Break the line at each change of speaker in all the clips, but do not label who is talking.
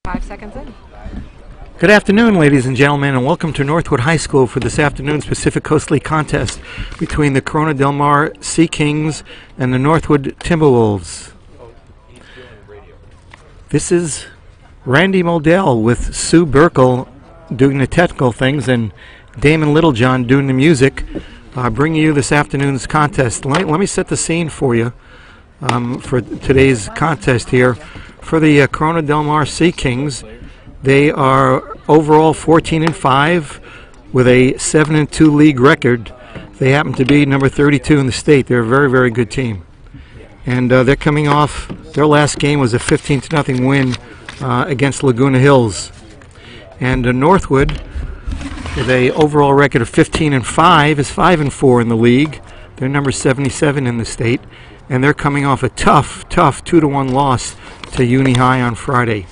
5 seconds in.
Good afternoon, ladies and gentlemen, and welcome to Northwood High School for this afternoon's Pacific Coast League contest between the Corona Del Mar Sea Kings and the Northwood Timberwolves. This is Randy Modell with Sue Burkle doing the technical things and Damon Littlejohn doing the music, bringing you this afternoon's contest. Let me set the scene for you for today's contest here. For the Corona Del Mar Sea Kings, they are overall 14-5 with a 7-2 league record. They happen to be number 32 in the state. They're a very, very good team. And they're coming off, their last game was a 15-0 win against Laguna Hills. And Northwood, with a overall record of 15-5, is 5-4 in the league. They're number 77 in the state. And they're coming off a tough 2-1 loss to Uni High on Friday.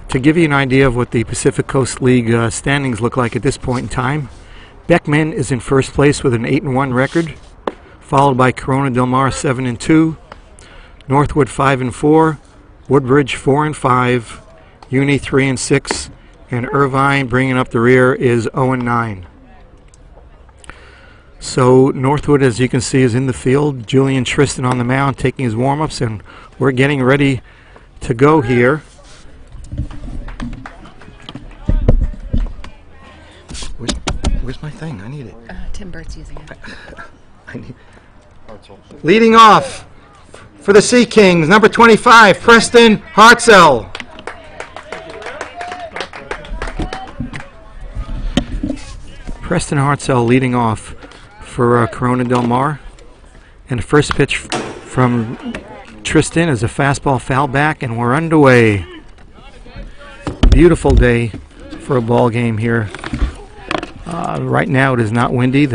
To give you an idea of what the Pacific Coast League standings look like at this point in time, Beckman is in first place with an 8-1 record, followed by Corona Del Mar 7-2, Northwood 5-4, Woodbridge 4-5, Uni 3-6, and Irvine bringing up the rear is 0-9. So Northwood, as you can see, is in the field. Julian Tristan on the mound taking his warm-ups, and we're getting ready to go here. Where's my thing? I need it.
Tim Burt's using it.
I need. Leading off for the Sea Kings, number 25, Preston Hartzell. Preston Hartzell leading off for Corona Del Mar. And the first pitch from Tristan is a fastball foul back, and we're underway. Beautiful day for a ball game here. Right now it is not windy.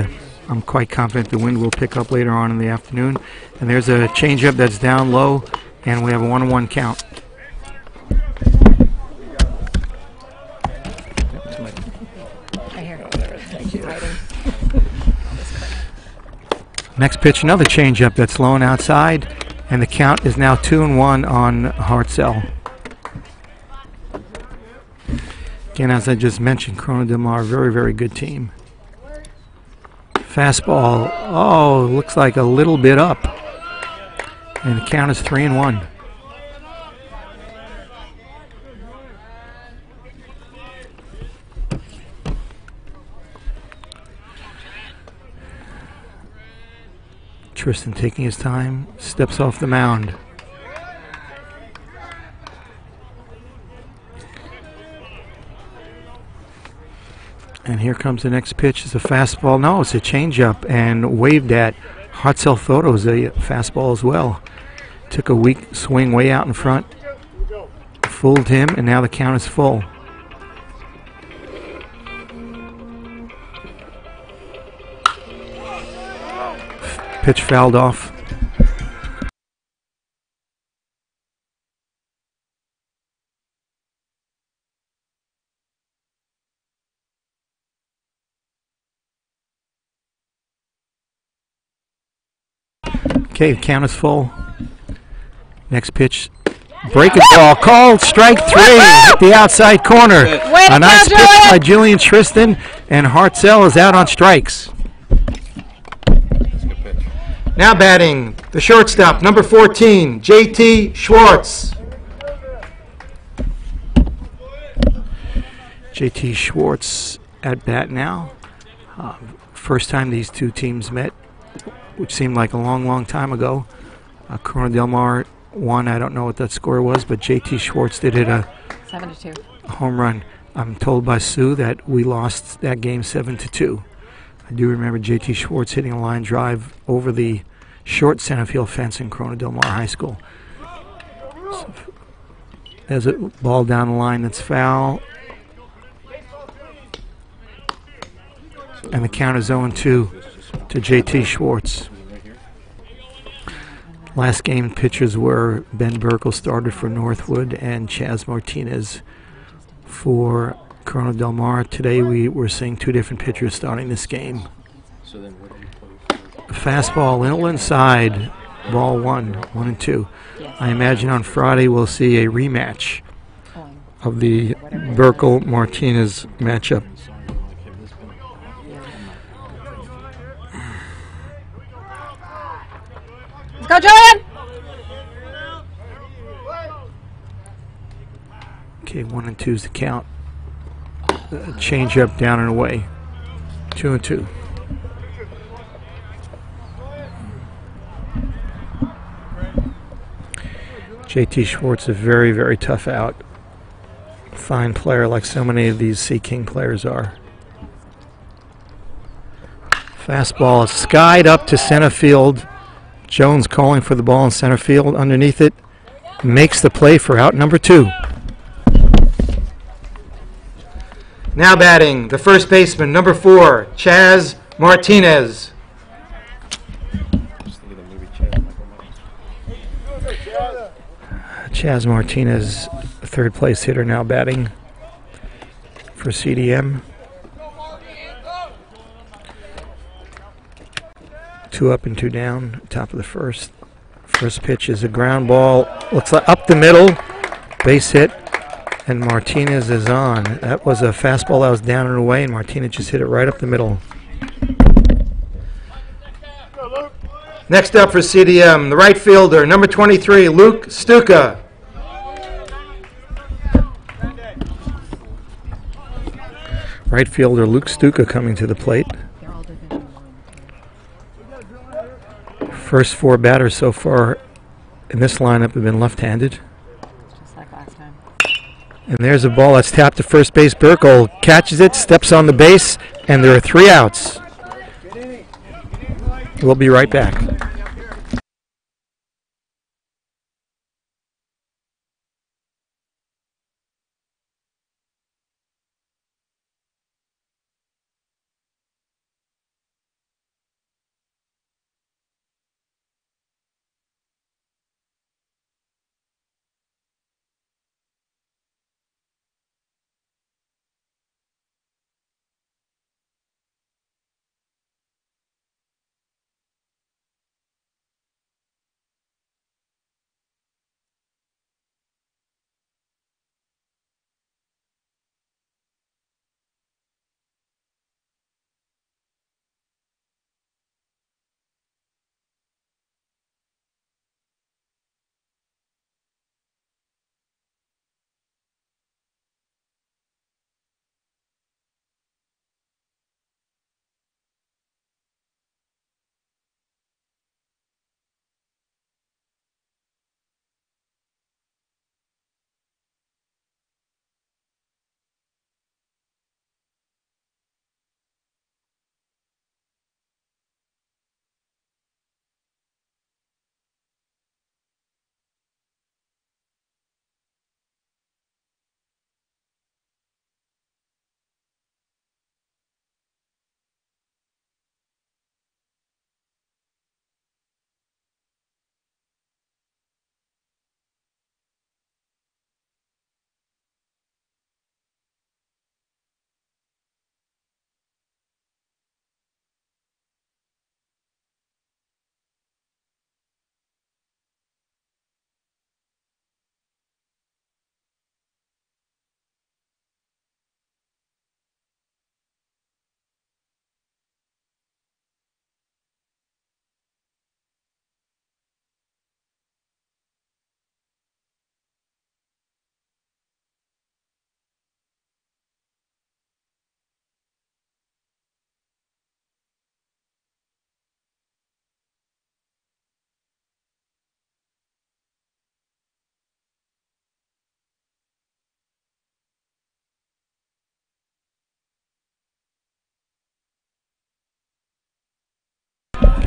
I'm quite confident the wind will pick up later on in the afternoon. And there's a changeup that's down low, and we have a 1-1 count. Thank you. Next pitch, another changeup that's low and outside, and the count is now 2-1 on Hartzell. Again, as I just mentioned, Corona Del Mar, very, very good team. Fastball, looks like a little bit up. And the count is 3-1. Tristan taking his time, steps off the mound. And here comes the next pitch. It's a fastball. No, it's a changeup and waved at. Hartzell thought it was a fastball as well. Took a weak swing way out in front. Fooled him, and now the count is full. Pitch fouled off. Okay, the count is full. Next pitch, breaking ball, called strike 3 at the outside corner. A nice pitch by Julian Tristan, and Hartzell is out on strikes. Now batting, the shortstop, number 14, J.T. Schwartz. J.T. Schwartz at bat now. First time these two teams met, which seemed like a long time ago. Corona Del Mar won. I don't know what that score was, but J.T. Schwartz did hit a
7-2
home run. I'm told by Sue that we lost that game 7-2. I do remember J.T. Schwartz hitting a line drive over the short center field fence in Corona Del Mar High School. So there's a ball down the line that's foul. And the count is 0-2 to J.T. Schwartz. Last game pitchers were Ben Burkle started for Northwood and Chaz Martinez for Corona Del Mar. Today we're seeing two different pitchers starting this game. Fastball inside, ball 1-2. I imagine on Friday we'll see a rematch of the Burkle-Martinez matchup.
Let's go, Julian!
Okay, 1 and 2's the count. Change up, down and away. 2 and 2. JT Schwartz, a very, very tough out. Fine player, like so many of these Sea King players are. Fastball is skied up to center field. Jones calling for the ball in center field. Underneath it, makes the play for out number 2. Now batting, the first baseman, number 4, Chaz Martinez. Chaz Martinez, third place hitter, now batting for CDM. 2 up and 2 down, top of the first. First pitch is a ground ball, looks like up the middle, base hit. And Martinez is on. That was a fastball that was down and away, and Martinez just hit it right up the middle. Next up for CDM, the right fielder, number 23, Luke Stuka. Right fielder Luke Stuka coming to the plate. First 4 batters so far in this lineup have been left-handed. And there's a ball that's tapped to first base. Burkle catches it, steps on the base, and there are 3 outs. We'll be right back.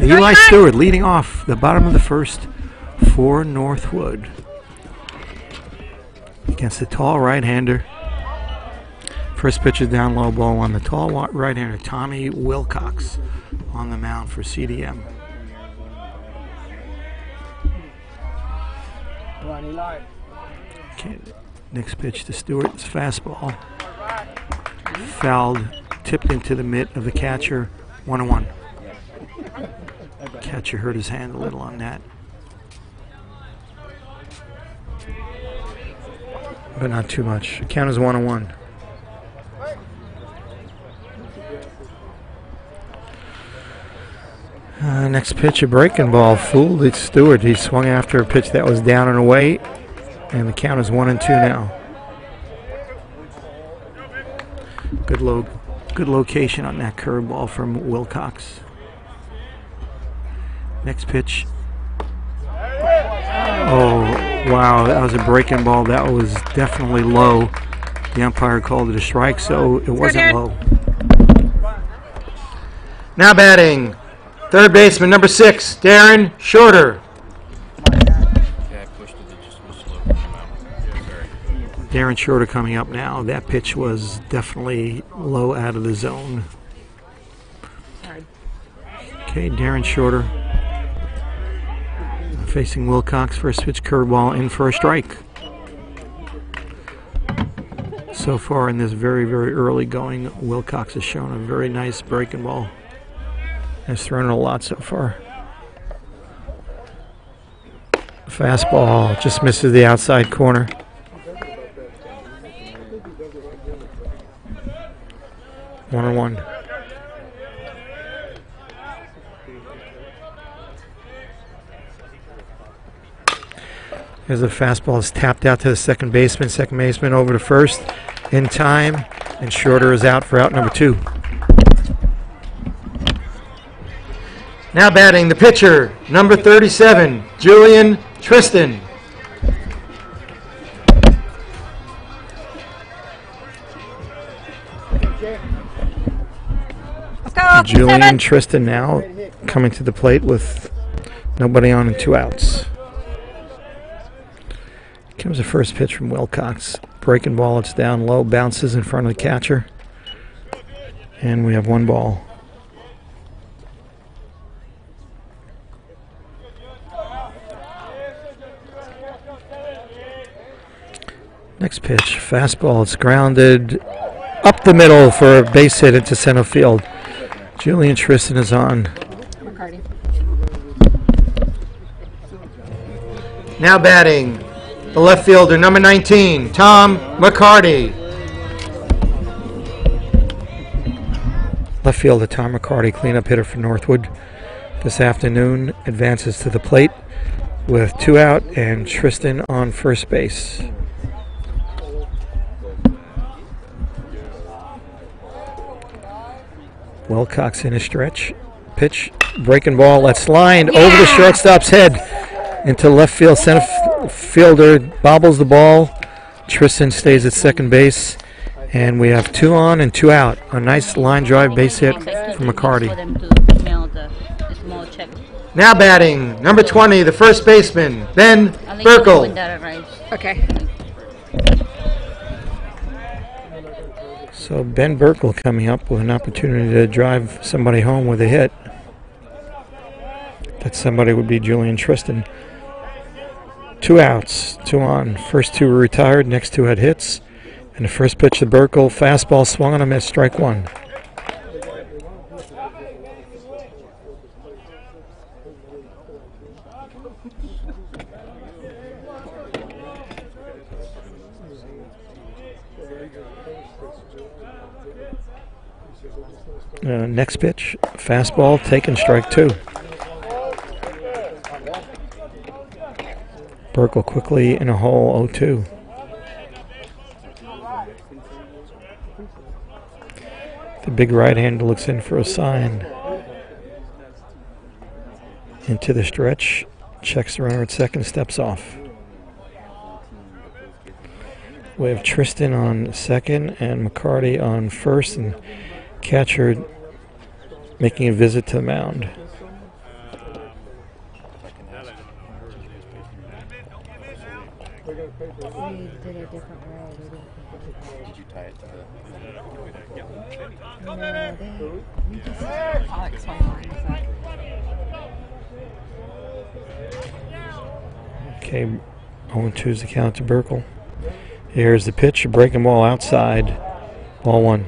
Eli Stewart leading off the bottom of the first for Northwood against the tall right-hander. First pitch is down low, ball on the tall right-hander Tommy Wilcox on the mound for CDM. Okay, next pitch to Stewart is fastball. Fouled, tipped into the mitt of the catcher, 1-1. Catcher hurt his hand a little on that. but not too much. The count is 1-1. Next pitch, a breaking ball. Fooled Stewart. He swung after a pitch that was down and away, and the count is 1-2 now. Good location on that curveball from Wilcox. Next pitch. Oh, wow, that was a breaking ball. That was definitely low. The umpire called it a strike, so it wasn't low. Now batting, third baseman, number 6, Darren Shorter. Darren Shorter coming up now. That pitch was definitely low out of the zone. Okay, Darren Shorter facing Wilcox. First pitch curveball in for a strike. So far in this very, very early going, Wilcox has shown a very nice breaking ball. Has thrown it a lot so far. Fastball just misses the outside corner. 1-1. As the fastball is tapped out to the second baseman. Second baseman over to first in time, and Shorter is out for out number 2. Now batting the pitcher, number 37, Julian Tristan. Julian Tristan now coming to the plate with nobody on and 2 outs. Comes the first pitch from Wilcox. Breaking ball, it's down low, bounces in front of the catcher. And we have 1 ball. Next pitch, fastball, it's grounded up the middle for a base hit into center field. Julian Tristan is on.
McCarty.
Now batting, the left fielder, number 19, Tom McCarty. Left fielder Tom McCarty, cleanup hitter for Northwood this afternoon, advances to the plate with 2 out and Tristan on first base. Wilcox in a stretch. Pitch, breaking ball, that's lined over the shortstop's head into left field. Center fielder bobbles the ball. Tristan stays at second base. And we have 2 on and 2 out. A nice line drive base hit from McCarty. Now batting, number 20, the first baseman, Ben Burkle.
Okay.
So Ben Burkle coming up with an opportunity to drive somebody home with a hit. That somebody would be Julian Tristan. 2 outs, 2 on. First 2 were retired, next 2 had hits. And the first pitch to Burkle, fastball swung on him at strike 1. Next pitch, fastball, taken, strike 2. Burkle quickly in a hole, 0-2. The big right-hander looks in for a sign. Into the stretch, checks the runner at second, steps off. We have Tristan on second and McCarty on first, and catcher making a visit to the mound. Okay, 0-2 is the count to Burkle. Here's the pitch, a breaking ball outside, ball 1.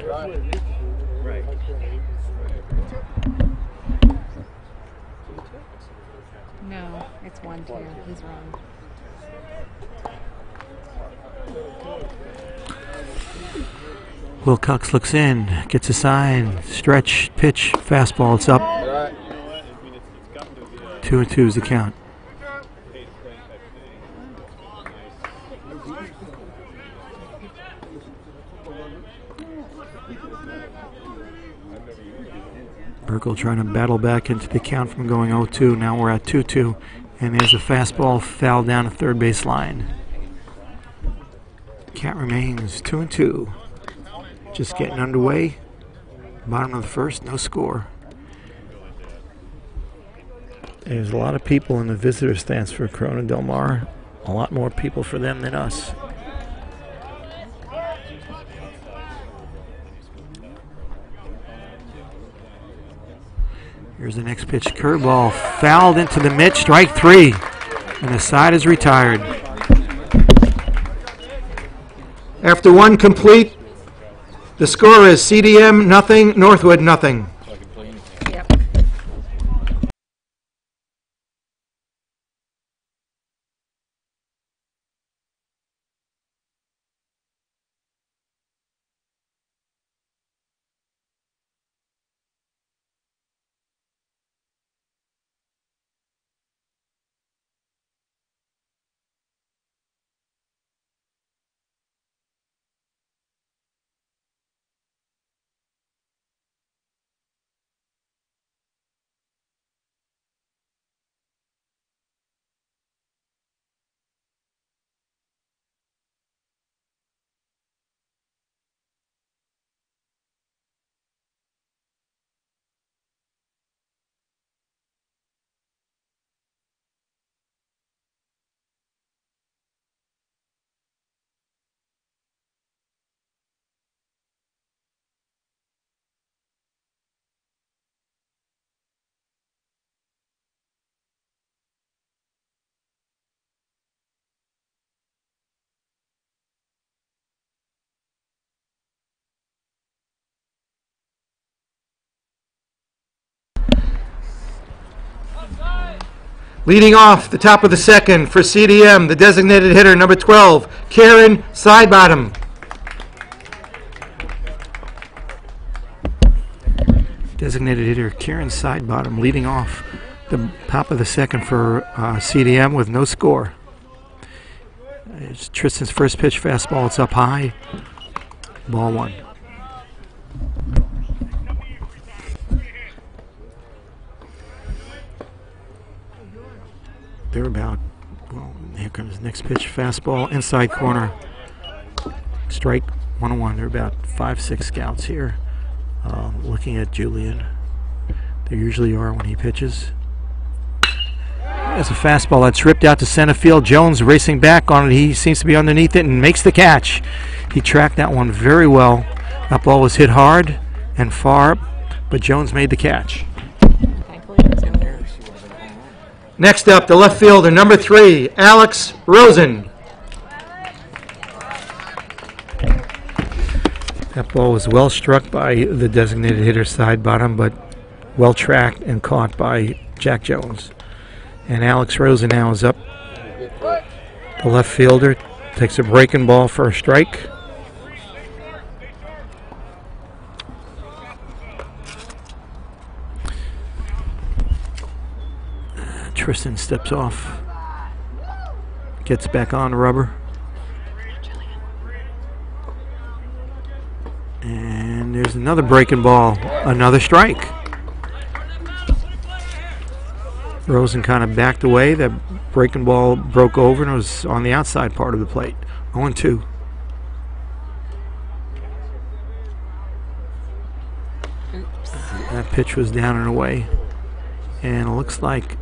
No, it's 1-2. He's wrong.
Wilcox looks in, gets a sign, stretch, pitch, fastball, it's up. 2-2 is the count. Burkle trying to battle back into the count from going 0-2. Now we're at 2-2. And there's a fastball foul down the third base line. Count remains 2-2. Just getting underway. Bottom of the first, no score. There's a lot of people in the visitor stands for Corona Del Mar. A lot more people for them than us. Here's the next pitch. Curveball fouled into the mid. Strike 3. And the side is retired. After one complete, the score is CDM nothing, Northwood nothing.
Yep.
Leading off the top of the second for CDM, the designated hitter, number 12, Karen Sidebottom. Designated hitter Karen Sidebottom leading off the top of the second for CDM with no score. It's Tristan's first pitch fastball. It's up high. Ball 1. They're about, well, here comes the next pitch, fastball, inside corner, strike 1-1. There are about 5-6 scouts here looking at Julian. There usually are when he pitches. There's a fastball that's ripped out to center field. Jones racing back on it. He seems to be underneath it and makes the catch. He tracked that one very well. That ball was hit hard and far, but Jones made the catch. Next up, the left fielder, number 3, Alex Rosen. That ball was well struck by the designated hitter Sidebottom, but well tracked and caught by Jack Jones. And Alex Rosen now is up. The left fielder takes a breaking ball for a strike. Tristan steps off, gets back on the rubber, and there's another breaking ball, another strike. Rosen kind of backed away. That breaking ball broke over and it was on the outside part of the plate. 0-2. That pitch was down and away, and it looks like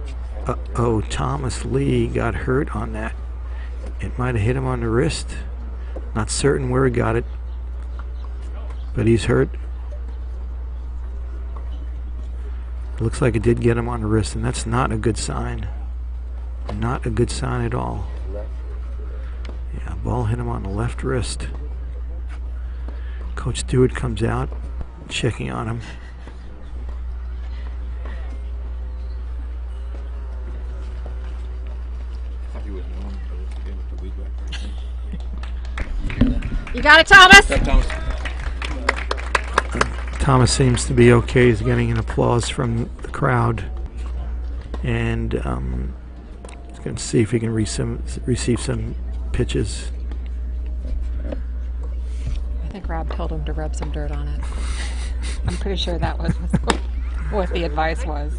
Thomas Lee got hurt on that. It might have hit him on the wrist. Not certain where he got it, but he's hurt. It looks like it did get him on the wrist, and that's not a good sign. Not a good sign at all. Yeah, ball hit him on the left wrist. Coach Stewart comes out, checking on him.
You got it, Thomas?
Thomas.
Thomas seems to be okay. He's getting an applause from the crowd. And he's going to see if he can receive some pitches.
I think Rob told him to rub some dirt on it. I'm pretty sure that was what the advice was.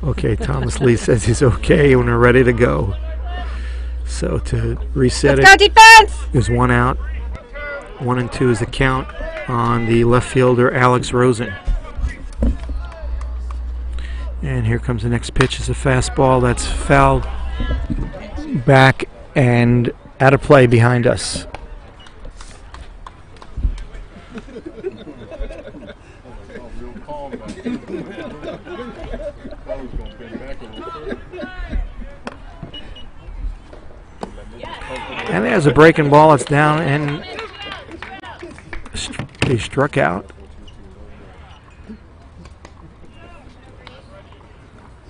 Okay, Thomas Lee says he's okay when we're ready to go. So to reset
Let's go defense!
There's 1 out. 1 and 2 is the count on the left fielder, Alex Rosen. And here comes the next pitch. It's a fastball that's fouled back and out of play behind us. And there's a breaking ball. It's down, and they struck out.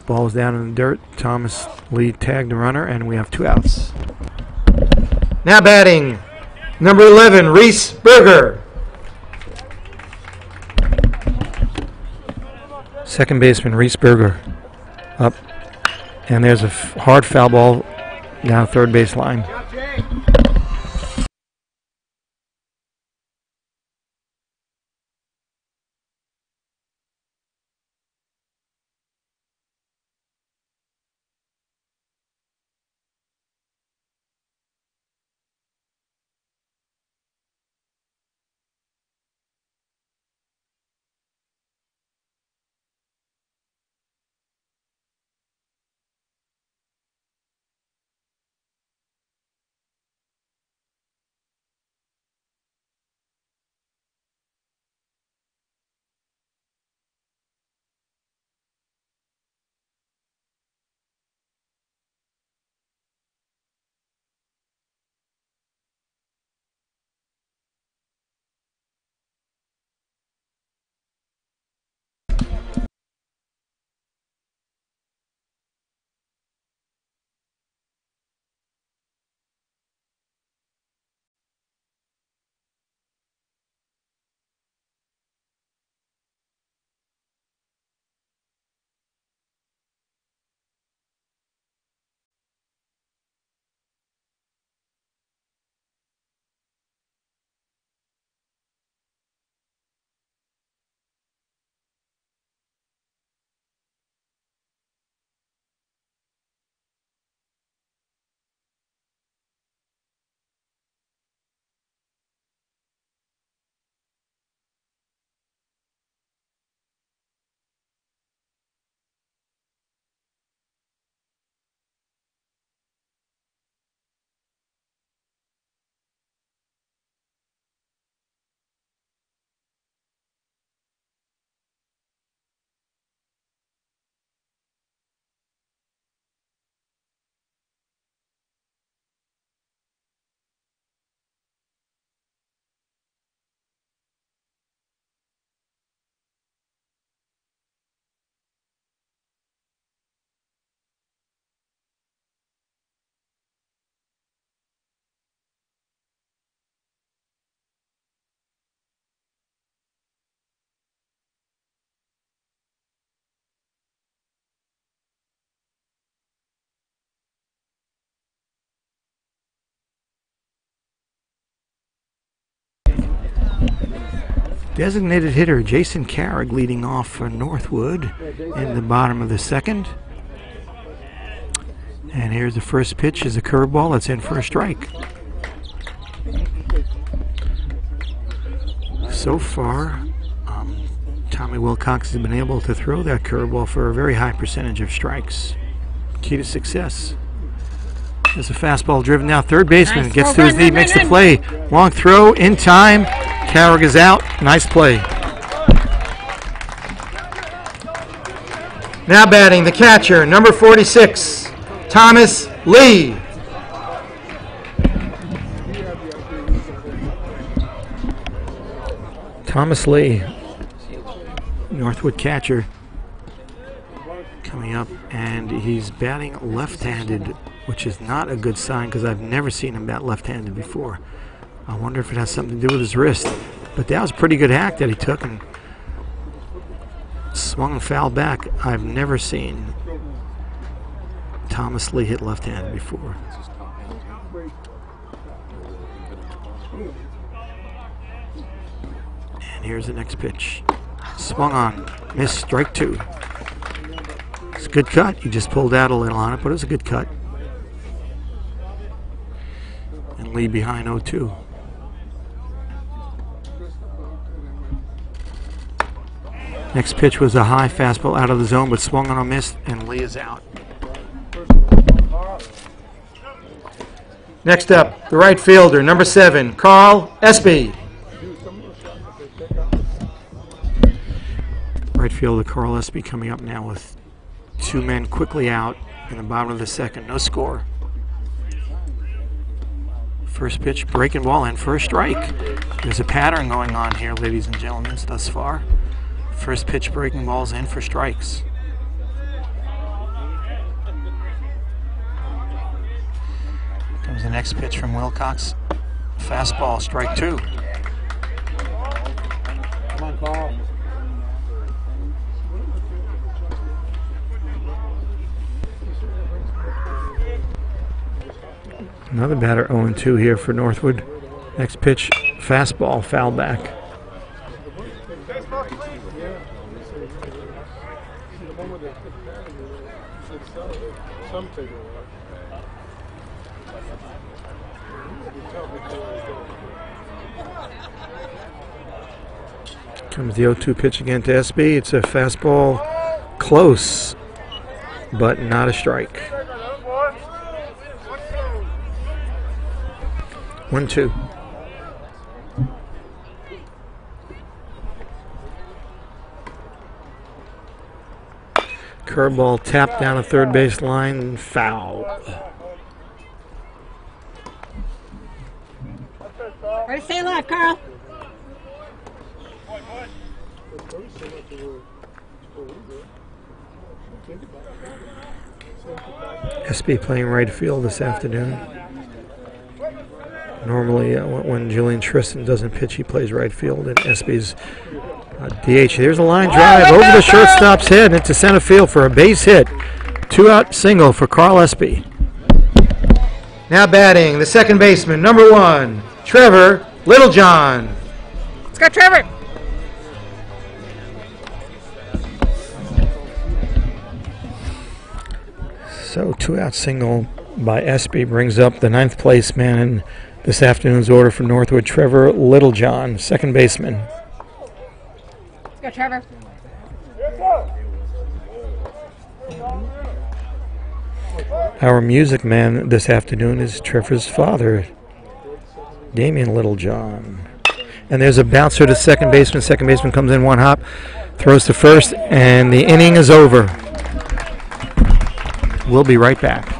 Ball's down in the dirt. Thomas Lee tagged the runner, and we have 2 outs. Now batting, number 11, Reese Berger. Second baseman, Reese Berger, up. And there's a hard foul ball down third base line. Designated hitter Jason Carrick leading off for Northwood in the bottom of the second. And here's the first pitch is a curveball that's in for a strike. So far, Tommy Wilcox has been able to throw that curveball for a very high percentage of strikes. Key to success. There's a fastball driven down. Third baseman gets to his knee, makes the play. Long throw in time. Carrick is out. Nice play. Now batting the catcher, number 46, Thomas Lee. Thomas Lee, Northwood catcher, coming up, and he's batting left-handed, which is not a good sign because I've never seen him bat left-handed before. I wonder if it has something to do with his wrist. But that was a pretty good hack that he took and swung and fouled back. I've never seen Thomas Lee hit left-handed before. And here's the next pitch. Swung on, missed, strike two. It's a good cut. He just pulled out a little on it, but it was a good cut. And Lee behind 0-2. Next pitch was a high fastball out of the zone, but swung on a miss, and Lee is out. Next up, the right fielder, number 7, Carl Espy. Right fielder Carl Espy coming up now with 2 men quickly out in the bottom of the second. No score. First pitch, breaking ball, and first strike. There's a pattern going on here, ladies and gentlemen, thus far. First pitch, breaking balls, in for strikes. Comes the next pitch from Wilcox. Fastball, strike 2. Come on, Carl. Another batter 0-2 here for Northwood. Next pitch, fastball, foul back. Comes the 0-2 pitch again to SB. It's a fastball, close, but not a strike. 1-2. Curveball tapped down a third base line, foul.
Ready, stay alive, Carl.
SB playing right field this afternoon. Normally, when Julian Tristan doesn't pitch, he plays right field, and SB's DH. There's a line drive over the shortstop's head into center field for a base hit. 2-out single for Carl Espy. Now batting, the second baseman, number 1, Trevor Littlejohn.
Let's go, Trevor.
So 2-out single by Espy brings up the 9th place man in this afternoon's order for Northwood, Trevor Littlejohn, second baseman.
Let's go, Trevor.
Our music man this afternoon is Trevor's father, Damian Littlejohn. And there's a bouncer to second baseman. Second baseman comes in 1 hop, throws to first, and the inning is over. We'll be right back.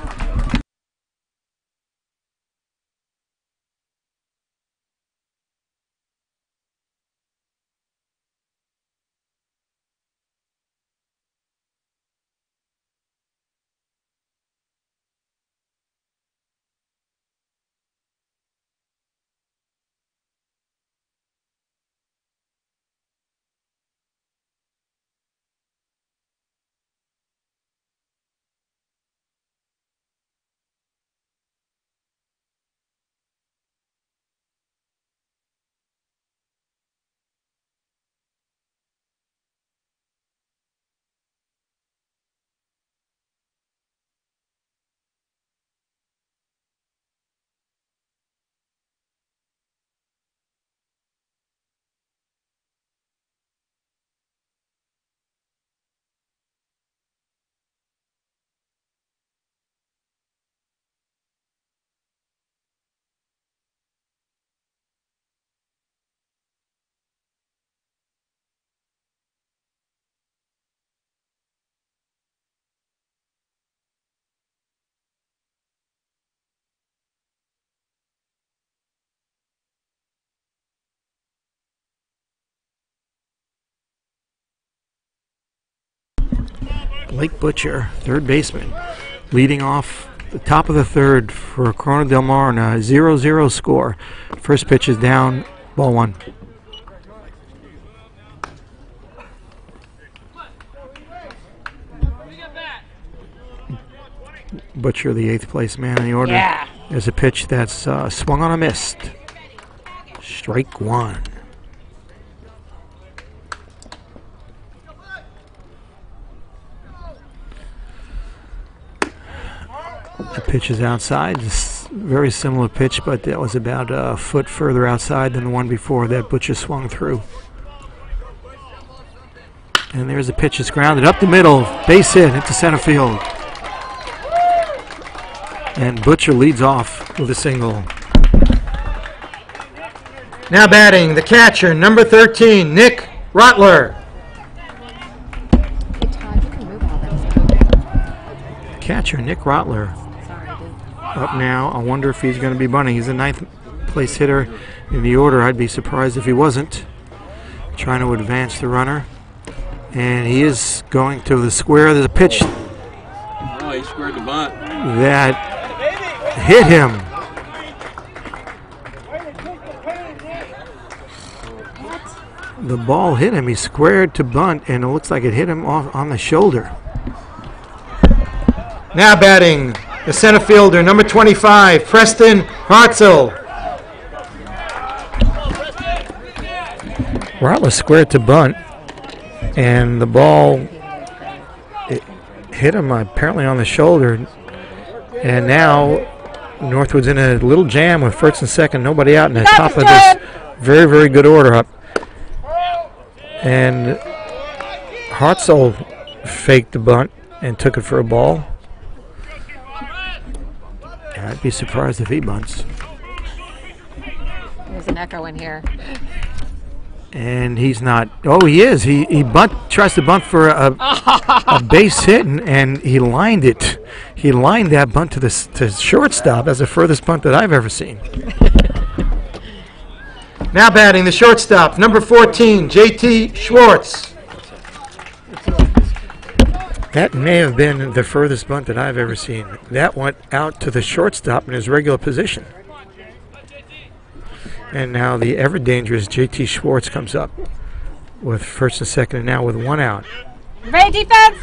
Blake Butcher, third baseman, leading off the top of the third for Corona Del Mar on a 0-0 score. First pitch is down, ball 1. Butcher, the 8th place man in the order.
Yeah.
There's a pitch that's swung on a missed. Strike 1. The pitch is outside. It's a very similar pitch, but that was about a foot further outside than the one before that Butcher swung through. And there's a pitch that's grounded up the middle. Base hit into center field. And Butcher leads off with a single. Now batting, the catcher, number 13, Nick Rotler.
Hey, Todd, you can move all that stuff.
Catcher, Nick Rotler.
Sorry, dude.
Up now. I wonder if he's going to be bunting. He's a 9th place hitter in the order. I'd be surprised if he wasn't. Trying to advance the runner. And he is going to the square. There's a pitch
Oh, he squared the bunt.
that hit him. The ball hit him. He squared to bunt, and it looks like it hit him off on the shoulder. Now batting, the center fielder, number 25, Preston Hartzell. Rotler squared to bunt, and the ball hit him apparently on the shoulder. And now Northwood's in a little jam with first and second, nobody out in the top of this very, very good order up. And Hartzell faked the bunt and took it for a ball. I'd be surprised if he bunts.
There's an echo in here.
And he's not. Oh, he is. He tries to bunt for a base hit, and he lined it. He lined that bunt to shortstop as the furthest bunt that I've ever seen. Now batting, the shortstop, number 14, J.T. Schwartz. That may have been the furthest bunt that I've ever seen. That went out to the shortstop in his regular position. And now the ever dangerous J.T. Schwartz comes up with first and second, and now with one out.
Ready, defense!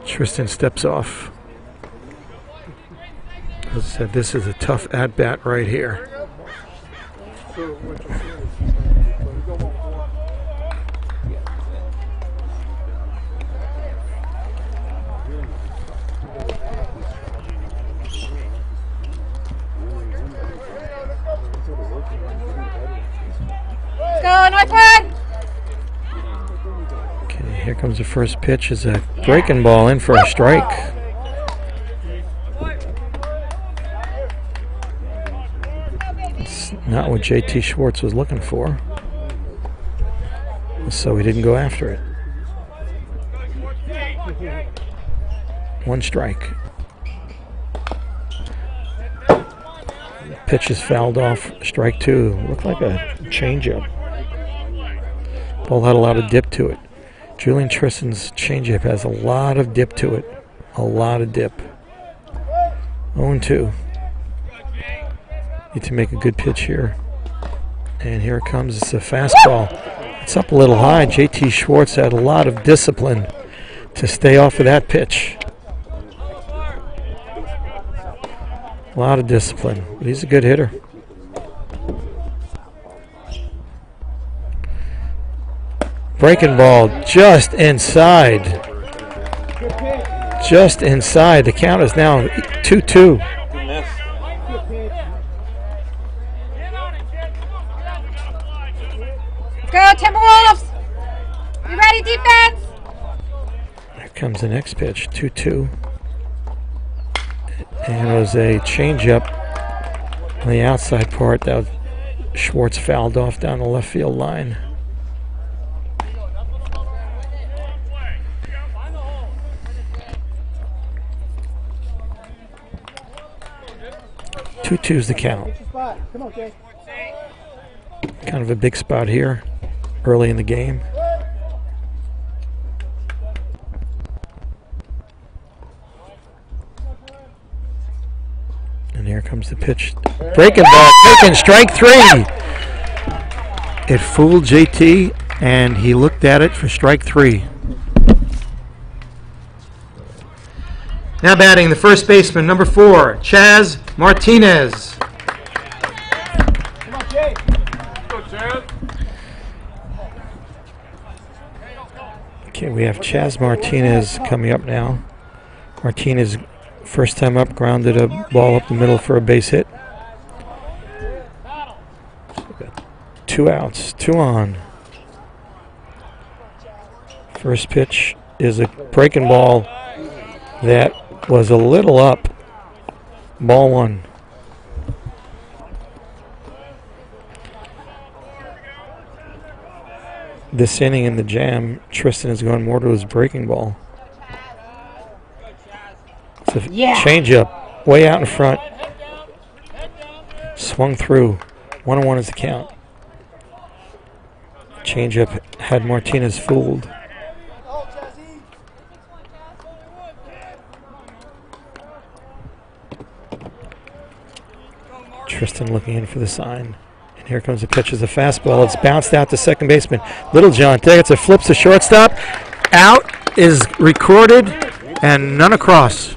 Tristan steps off. As I said, this is a tough at-bat right here.
Go, Northwood!
Okay, here comes the first pitch. Is a breaking ball in for a strike. It's not what J.T. Schwartz was looking for, so he didn't go after it. One strike. Pitch is fouled off. Strike 2. Looked like a changeup. Ball had a lot of dip to it. Julian Tristan's changeup has a lot of dip to it. A lot of dip. 0-2. Need to make a good pitch here. And here it comes. It's a fastball. It's up a little high. J.T. Schwartz had a lot of discipline to stay off of that pitch. A lot of discipline. But he's a good hitter. Breaking ball just inside. Just inside. The count is now 2-2.
Go, Timberwolves! You ready, defense?
Here comes the next pitch. 2-2. And it was a changeup on the outside part that Schwartz fouled off down the left field line. 2-2's the count. Kind of a big spot here early in the game. And here comes the pitch. Breaking ball, taken, strike 3. It fooled JT and he looked at it for strike 3. Now batting the first baseman, number 4, Chaz Martinez. Okay, we have Chaz Martinez coming up now. Martinez, first time up, grounded a ball up the middle for a base hit. 2 outs, 2 on. First pitch is a breaking ball that was a little up. Ball 1. This inning in the jam, Tristan is going more to his breaking ball. It's a change-up, way out in front. Swung through. 1-1 is the count. Change-up had Martinez fooled. Tristan looking in for the sign. And here comes the pitch as a fastball. It's bounced out to second baseman. Littlejohn takes it, flips to shortstop. Out is recorded and none across.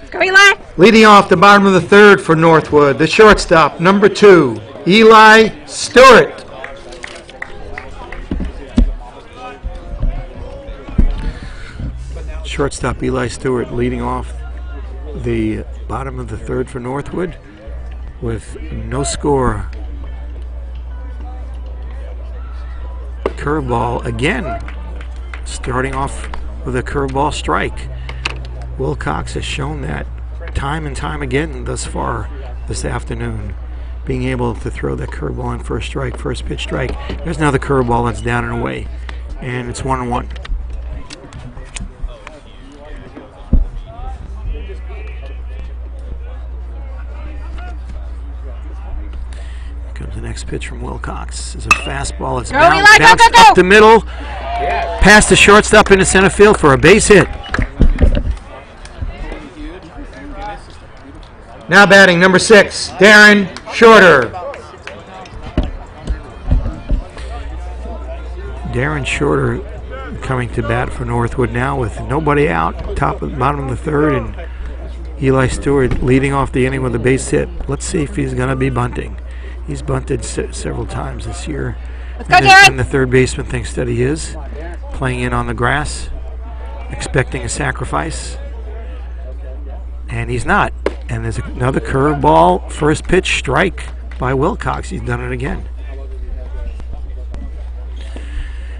Go, Eli!
Leading off the bottom of the 3rd for Northwood, the shortstop, number 2, Eli Stewart. Shortstop Eli Stewart leading off the bottom of the 3rd for Northwood with no score. Curveball again, starting off with a curveball strike. Wilcox has shown that time and time again thus far this afternoon, being able to throw that curveball on first strike, first pitch strike. There's another curveball that's down and away, and it's 1-1. Comes the next pitch from Wilcox. It's a fastball. It's bounced up the middle, past the shortstop into center field for a base hit. Now batting number 6, Darren Shorter. Darren Shorter coming to bat for Northwood now with nobody out, bottom of the 3rd, and Eli Stewart leading off the inning with a base hit. Let's see if he's going to be bunting. He's bunted several times this year.
Let's go, Jared!
And the third baseman thinks that he is. Playing in on the grass, expecting a sacrifice. And he's not. And there's another curveball, first pitch strike by Wilcox. He's done it again.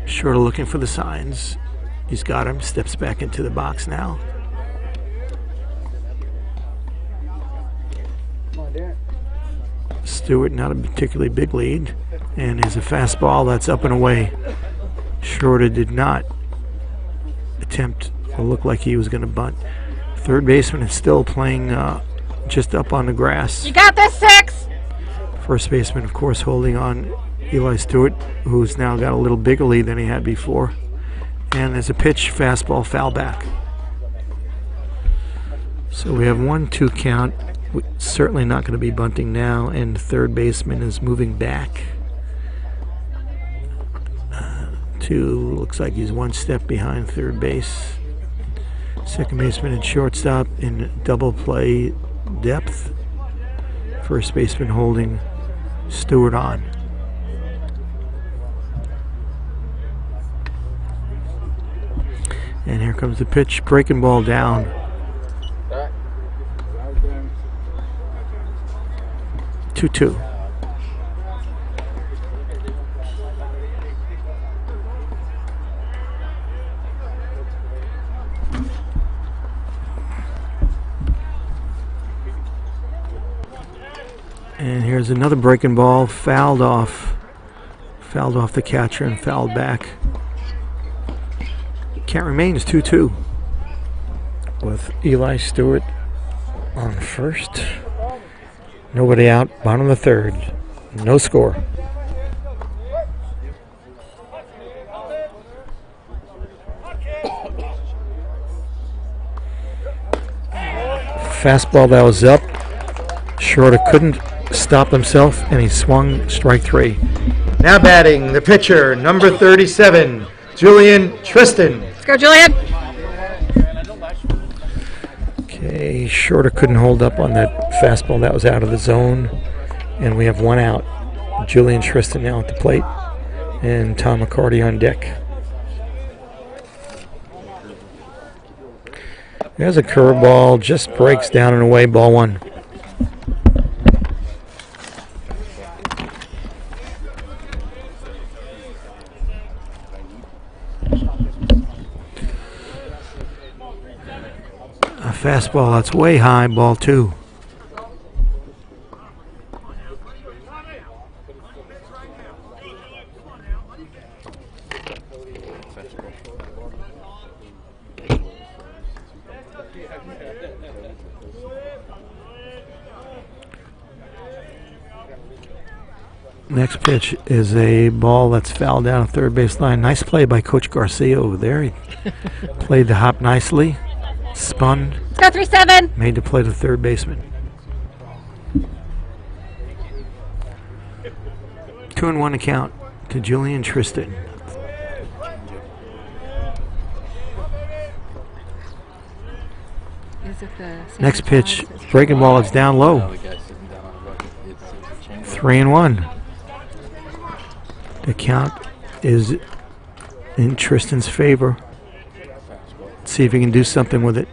Shorter looking for the signs. He's got him, steps back into the box now. Stewart, not a particularly big lead. And there's a fastball that's up and away. Shorter did not attempt to look like he was going to bunt. Third baseman is still playing just up on the grass.
You got this, 6!
First baseman, of course, holding on Eli Stewart, who's now got a little bigger lead than he had before. And there's a pitch, fastball, foul back. So we have 1-2 count. We're certainly not going to be bunting now, and the third baseman is moving back. Looks like he's one step behind third base. Second baseman and shortstop in double play depth. First baseman holding Stewart on. And here comes the pitch, breaking ball down. Two. And here's another breaking ball, fouled off the catcher and fouled back. Count remains 2-2 with Eli Stewart on first. Nobody out, bottom of the third. No score. Fastball that was up. Shorter couldn't stop himself, and he swung strike 3. Now batting, the pitcher, number 37, Julian Tristan.
Let's go, Julian!
Okay, Shorter couldn't hold up on that fastball. That was out of the zone, and we have one out. Julian Tristan now at the plate, and Tom McCarty on deck. There's a curveball, just breaks down and away, ball 1. A fastball that's way high, ball 2. Next pitch is a ball that's fouled down the third base line. Nice play by Coach Garcia over there. He played the hop nicely, spun.
Let's go 3-7.
Made the play to third baseman. 2-1 to count to Julian Tristan.
Is it the same
Next pitch,
size as
breaking ball, it's down low. 3-1. The count is in Tristan's favor. Let's see if he can do something with it.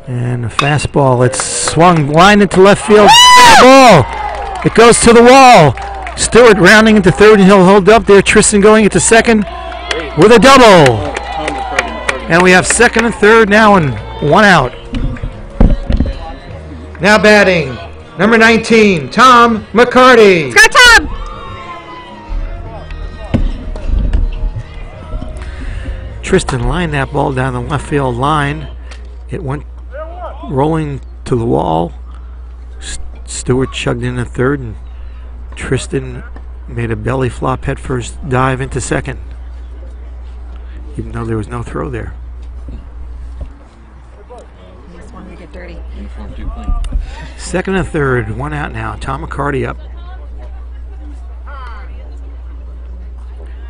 And a fastball, it's swung line into left field. Ball! It goes to the wall. Stewart rounding into third, and he'll hold up there. Tristan going into second with a double. And we have second and third now and one out. Now batting, number 19, Tom McCarty.
Let's go, Tom!
Tristan lined that ball down the left field line. It went rolling to the wall. Stewart chugged in the third, and Tristan made a belly flop head first dive into second, even though there was no throw there.
This one we get dirty.
Second and third, one out now. Tom McCarty up.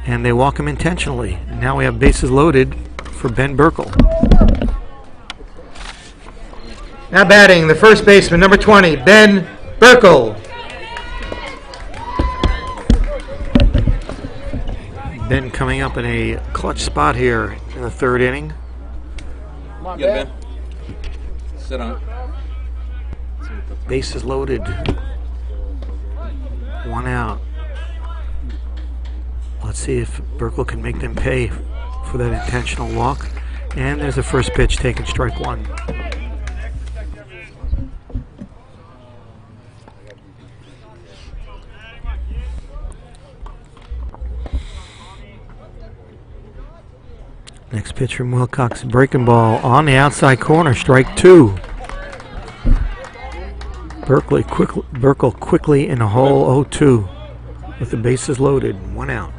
And they walk him intentionally. Now we have bases loaded for Ben Burkle. Now batting, the first baseman, number 20, Ben Burkle. Ben coming up in a clutch spot here in the third inning.
Come on, Ben. Sit on.
Bases loaded. One out. Let's see if Burkle can make them pay for that intentional walk. And there's the first pitch taken, strike one. Next pitch from Wilcox, breaking ball on the outside corner, strike two. Burkle quickly in the hole, 0-2 with the bases loaded, one out.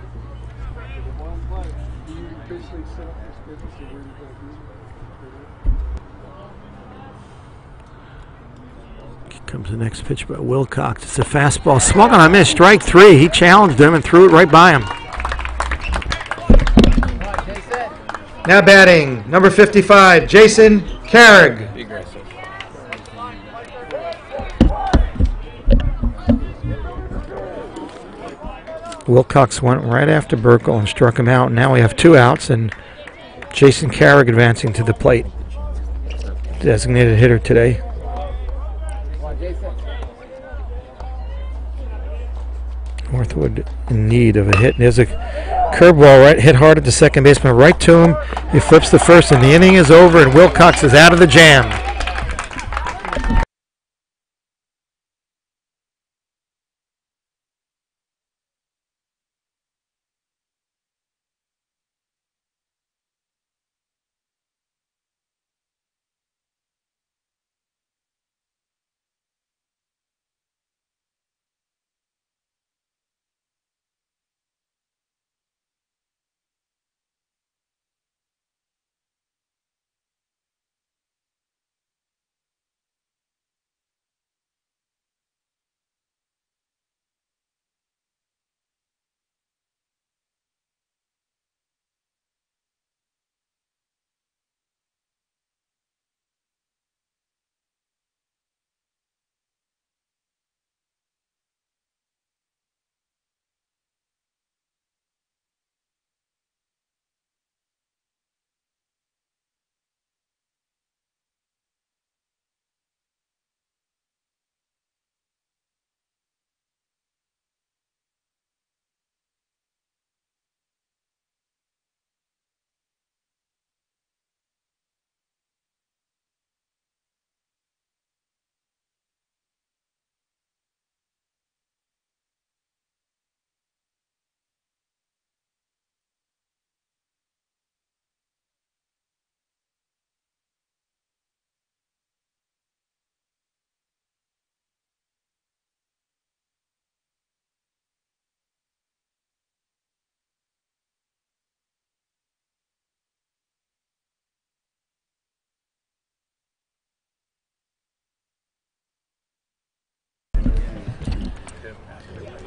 Here comes the next pitch by Wilcox. It's a fastball, swung on a miss, strike three. He challenged him and threw it right by him. Now batting, number 55, Jason Carrig. Wilcox went right after Burkle and struck him out. Now we have two outs and Jason Carrig advancing to the plate. Designated hitter today. Northwood in need of a hit. There's a curveball right, hit hard at the second baseman, right to him. He flips the first, and the inning is over, and Wilcox is out of the jam.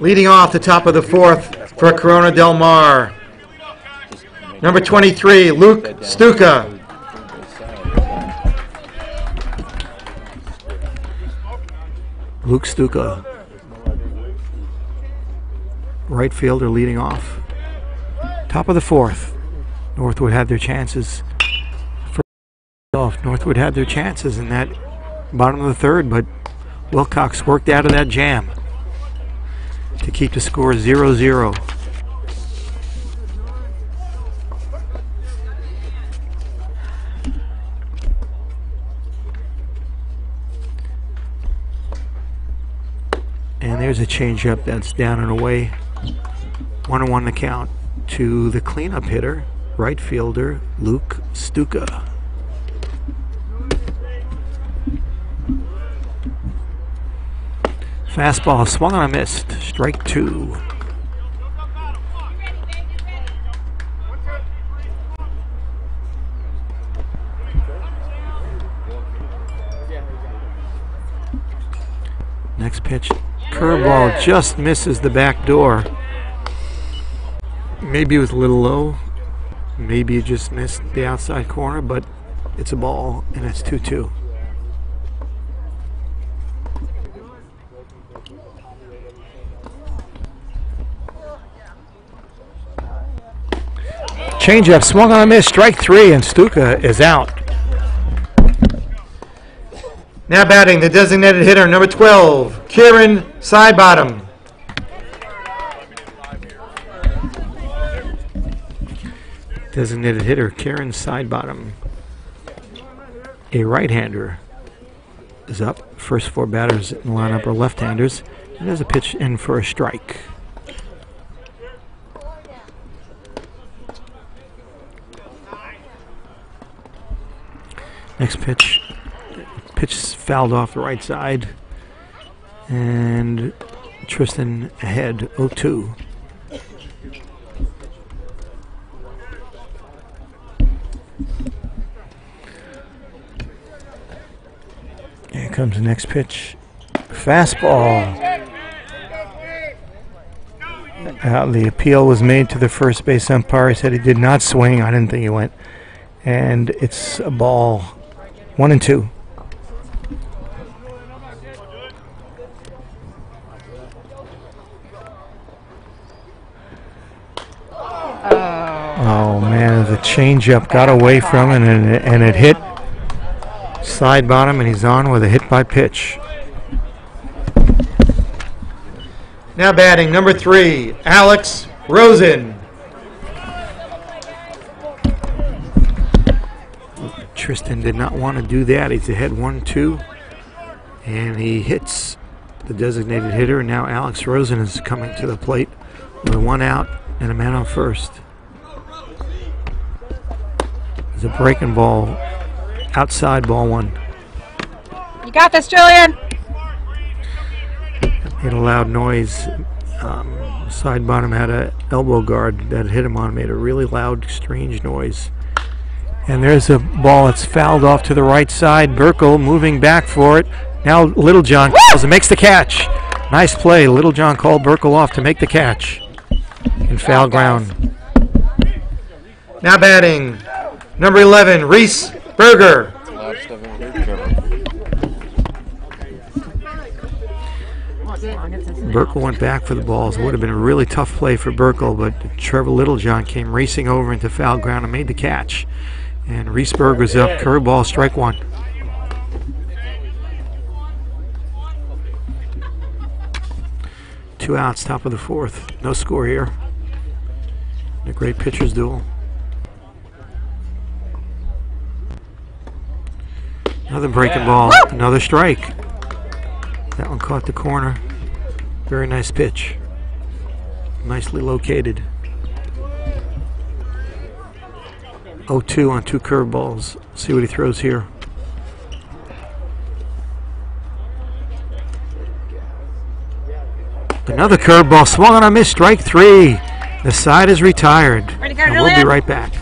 Leading off the top of the fourth for Corona Del Mar, number 23, Luke Stuka. Luke Stuka, right fielder leading off. Top of the fourth. Northwood had their chances. Northwood had their chances in that bottom of the third, but Wilcox worked out of that jam to keep the score 0-0. And there's a changeup that's down and away. 1-1 the count to the cleanup hitter, right fielder Luke Stuka. Fastball swung on a missed. Strike two. Next pitch. Curveball just misses the back door. Maybe it was a little low. Maybe it just missed the outside corner, but it's a ball and it's 2-2. Changeup swung on a miss, strike 3, and Stuka is out. Now batting, the designated hitter, number 12, Kieran Sidebottom. Designated hitter, Kieran Sidebottom. A right-hander is up. First 4 batters in the lineup are left-handers. And there's a pitch in for a strike. Next pitch. Pitch fouled off the right side. And Tristan ahead, 0-2. Here comes the next pitch. Fastball. The appeal was made to the first base umpire. He said he did not swing. I didn't think he went. And it's a ball. 1-2. Oh man, the changeup got away from it and it hit Sidebottom, and he's on with a hit by pitch. Now batting, number 3, Alex Rosen. Tristan did not want to do that. He's ahead 1-2, and he hits the designated hitter. And now Alex Rosen is coming to the plate with 1 out and a man on first. There's a breaking ball, outside, ball 1.
You got this, Julian.
Made a loud noise. Sidebottom had an elbow guard that hit him on, made a really loud, strange noise. And there's a ball that's fouled off to the right side. Burkle moving back for it. Now Littlejohn calls and makes the catch. Nice play. Littlejohn called Burkle off to make the catch in foul ground. Now batting, number 11, Reese Berger. Burkle went back for the balls. It would have been a really tough play for Burkle, but Trevor Littlejohn came racing over into foul ground and made the catch. And Reese Berger's up, curveball, strike 1. Two outs, top of the 4th. No score here. A great pitcher's duel. Another breaking ball, another strike. That one caught the corner. Very nice pitch. Nicely located. 0-2 on 2 curveballs. See what he throws here. Another curveball swung on a miss, strike 3. The side is retired.
Ready to go,
And we'll be right back.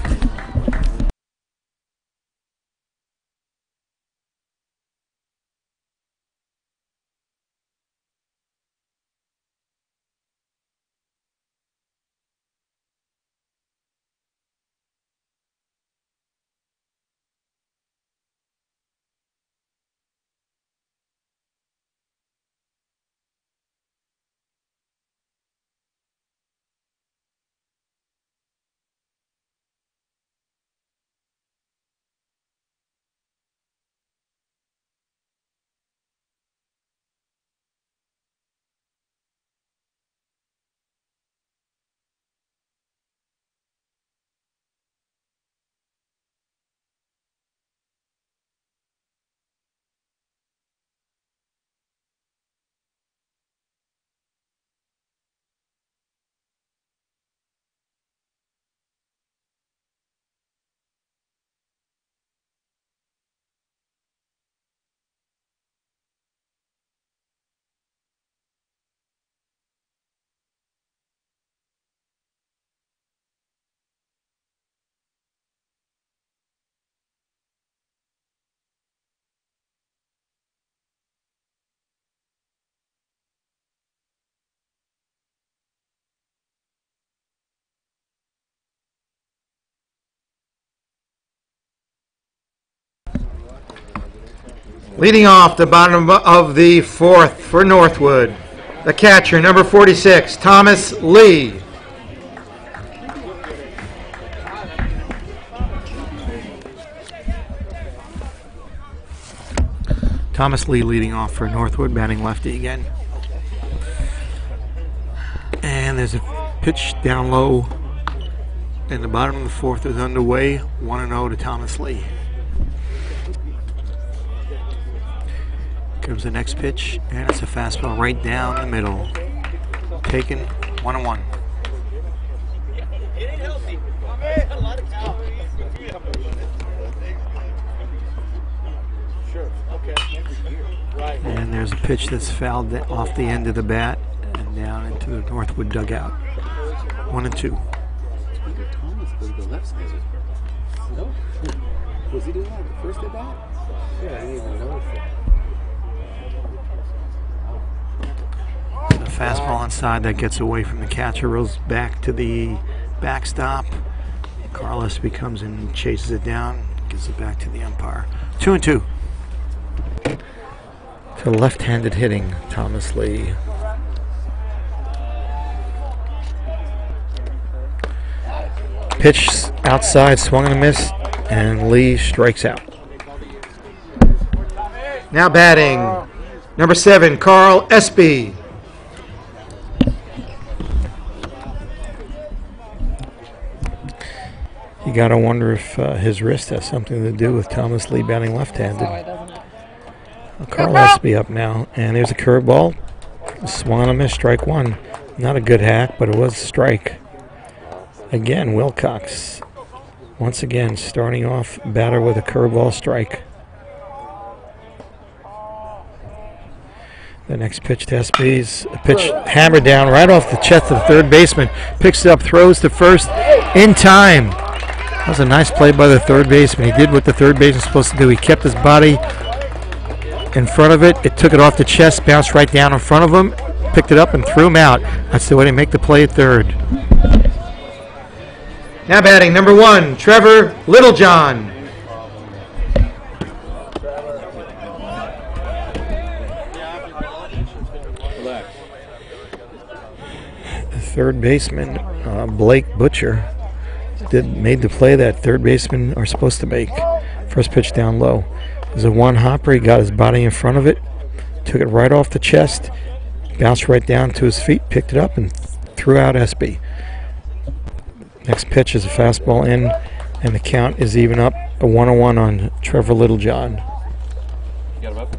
Leading off the bottom of the 4th for Northwood, the catcher, number 46, Thomas Lee. Thomas Lee leading off for Northwood, batting lefty again. And there's a pitch down low. And the bottom of the fourth is underway. 1-0 to Thomas Lee. Comes the next pitch, and it's a fastball right down the middle. Taken 1-1. And there's a pitch that's fouled off the end of the bat and down into the Northwood dugout. 1-2.
Was he doing that first at bat? Yeah, I didn't even notice it.
The fastball inside that gets away from the catcher, rolls back to the backstop. Carlos comes and chases it down, gives it back to the umpire. 2-2. To left-handed hitting, Thomas Lee. Pitch outside, swung and a miss, and Lee strikes out. Now batting, number 7, Carl Espy. You gotta wonder if his wrist has something to do with Thomas Lee batting left-handed.
Oh, it doesn't.
Carl Espy up now, and there's a curveball. Swung and a miss, strike one. Not a good hack, but it was a strike. Again, Wilcox. Once again, starting off batter with a curveball strike. The next pitch to Espy's. A pitch hammered down right off the chest of the third baseman. Picks it up, throws to first in time. That was a nice play by the third baseman. He did what the third baseman was supposed to do. He kept his body in front of it. It took it off the chest, bounced right down in front of him, picked it up and threw him out. That's the way to make the play at third. Now batting, number 1, Trevor Littlejohn. The third baseman, Blake Butcher, made the play that third basemen are supposed to make. First pitch down low. There's a one hopper. He got his body in front of it, took it right off the chest, bounced right down to his feet, picked it up, and threw out Espy. Next pitch is a fastball in, and the count is even up. A 1-1 on Trevor Littlejohn.
Got him up.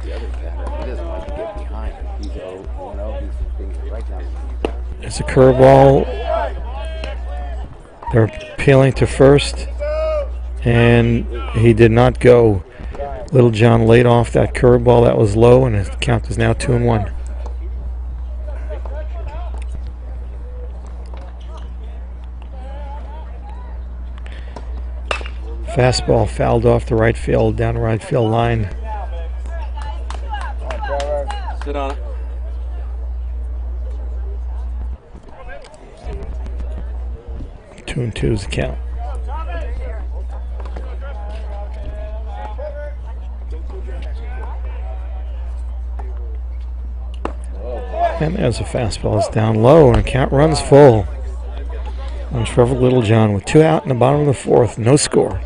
The other batter, he doesn't like to get behind. He's 0-1-0. He's thinking right now.
It's a curveball. They're appealing to first, and he did not go. Littlejohn laid off that curveball that was low, and the count is now 2-1. Fastball fouled off the right field, down the right field line.
Sit on it.
2-2 is the count. And there's a fastball. It's down low, and the count runs full on Trevor Littlejohn with 2 out in the bottom of the fourth. No score.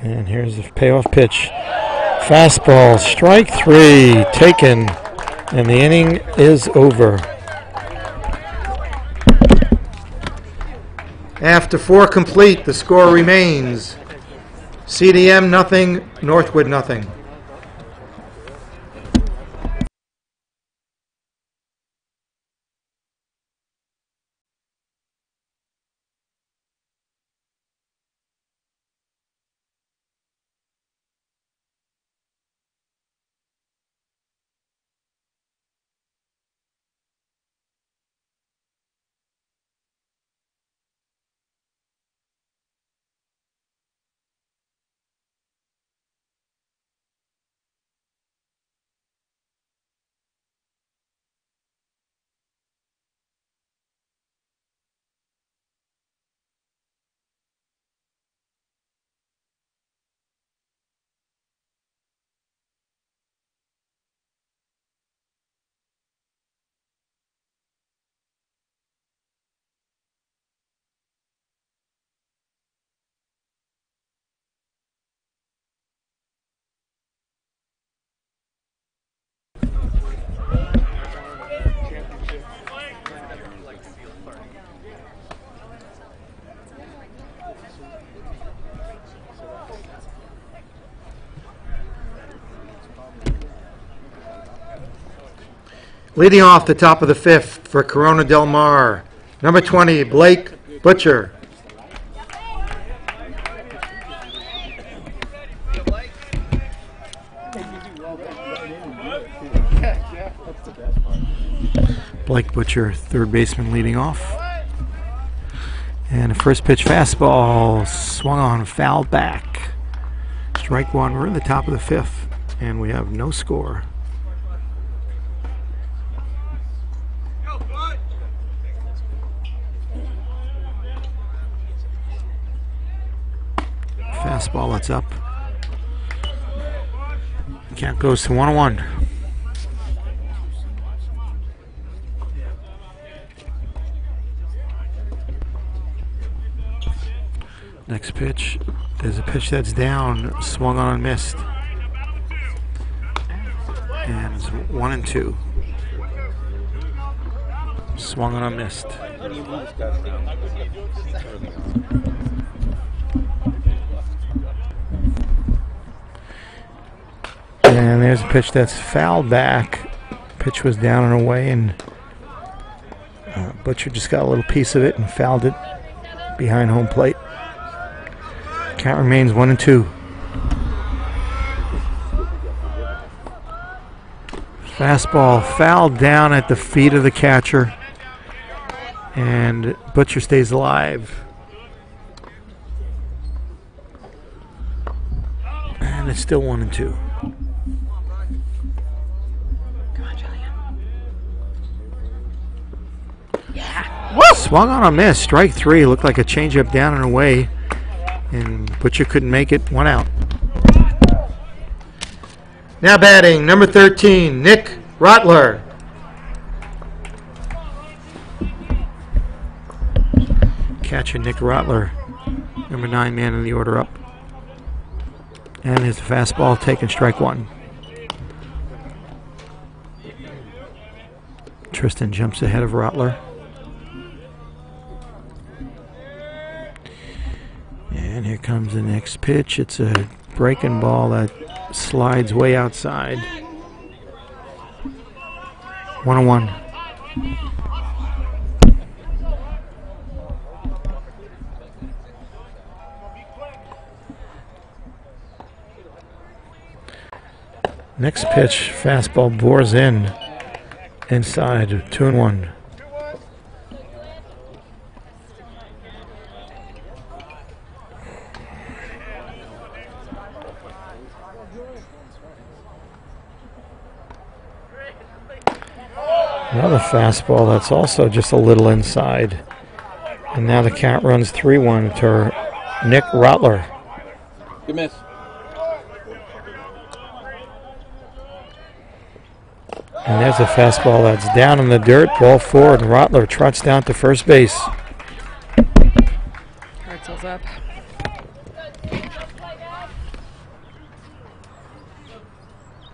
And here's the payoff pitch. Fastball, strike 3, taken, and the inning is over. After 4 complete, the score remains CDM nothing, Northwood nothing. Leading off the top of the fifth for Corona Del Mar, number 20, Blake Butcher. Blake Butcher, third baseman, leading off. And the first pitch fastball swung on, foul back. Strike one. We're in the top of the fifth, and we have no score. Fastball that's up. Count goes to 1-1. Next pitch, there's a pitch that's down, swung on and missed. And it's 1-2. Swung on and missed. And there's a pitch that's fouled back. Pitch was down and away, and Butcher just got a little piece of it and fouled it behind home plate. Count remains 1-2. Fastball fouled down at the feet of the catcher, and Butcher stays alive. And it's still 1-2.
Come on, Julian. Yeah.
Swung on a miss. Strike three. Looked like a changeup down and away, and Butcher couldn't make it. 1 out. Now batting, number 13, Nick Rotler. Catcher Nick Rotler, number 9 man in the order up. And his fastball taken, strike one. Tristan jumps ahead of Rotler. And here comes the next pitch. It's a breaking ball that slides way outside. 1-1. Next pitch, fastball bores in inside, 2-1. Another fastball that's also just a little inside. And now the count runs 3-1 to Nick Rotler.
Good miss.
And there's a fastball that's down in the dirt, ball forward, and Rotler trots down to first base.
Hartzell's up.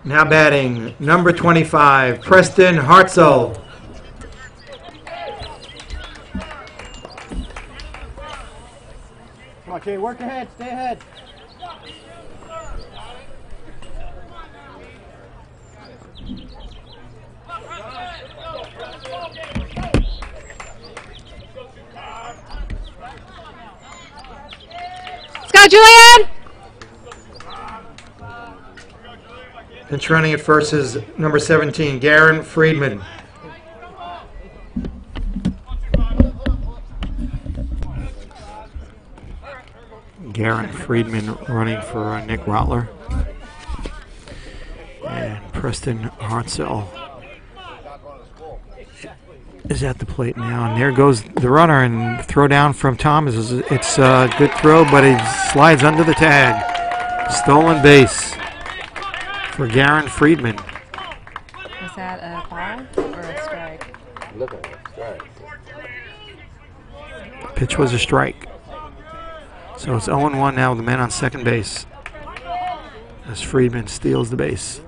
Now batting, number 25, Preston Hartzell.
Come on, Jay, work ahead, stay ahead.
Let's go, Julian!
Pinch running at first is number 17, Garen Friedman. Garen Friedman running for Nick Rotler. And Preston Hartzell is at the plate now. And there goes the runner, and throw down from Thomas. It's a good throw, but he slides under the tag. Stolen base for Garen Friedman.
Was that a ball or a strike?
Look at it, strike.
Pitch was a strike. So it's 0-1 now with the man on second base as Friedman steals the base.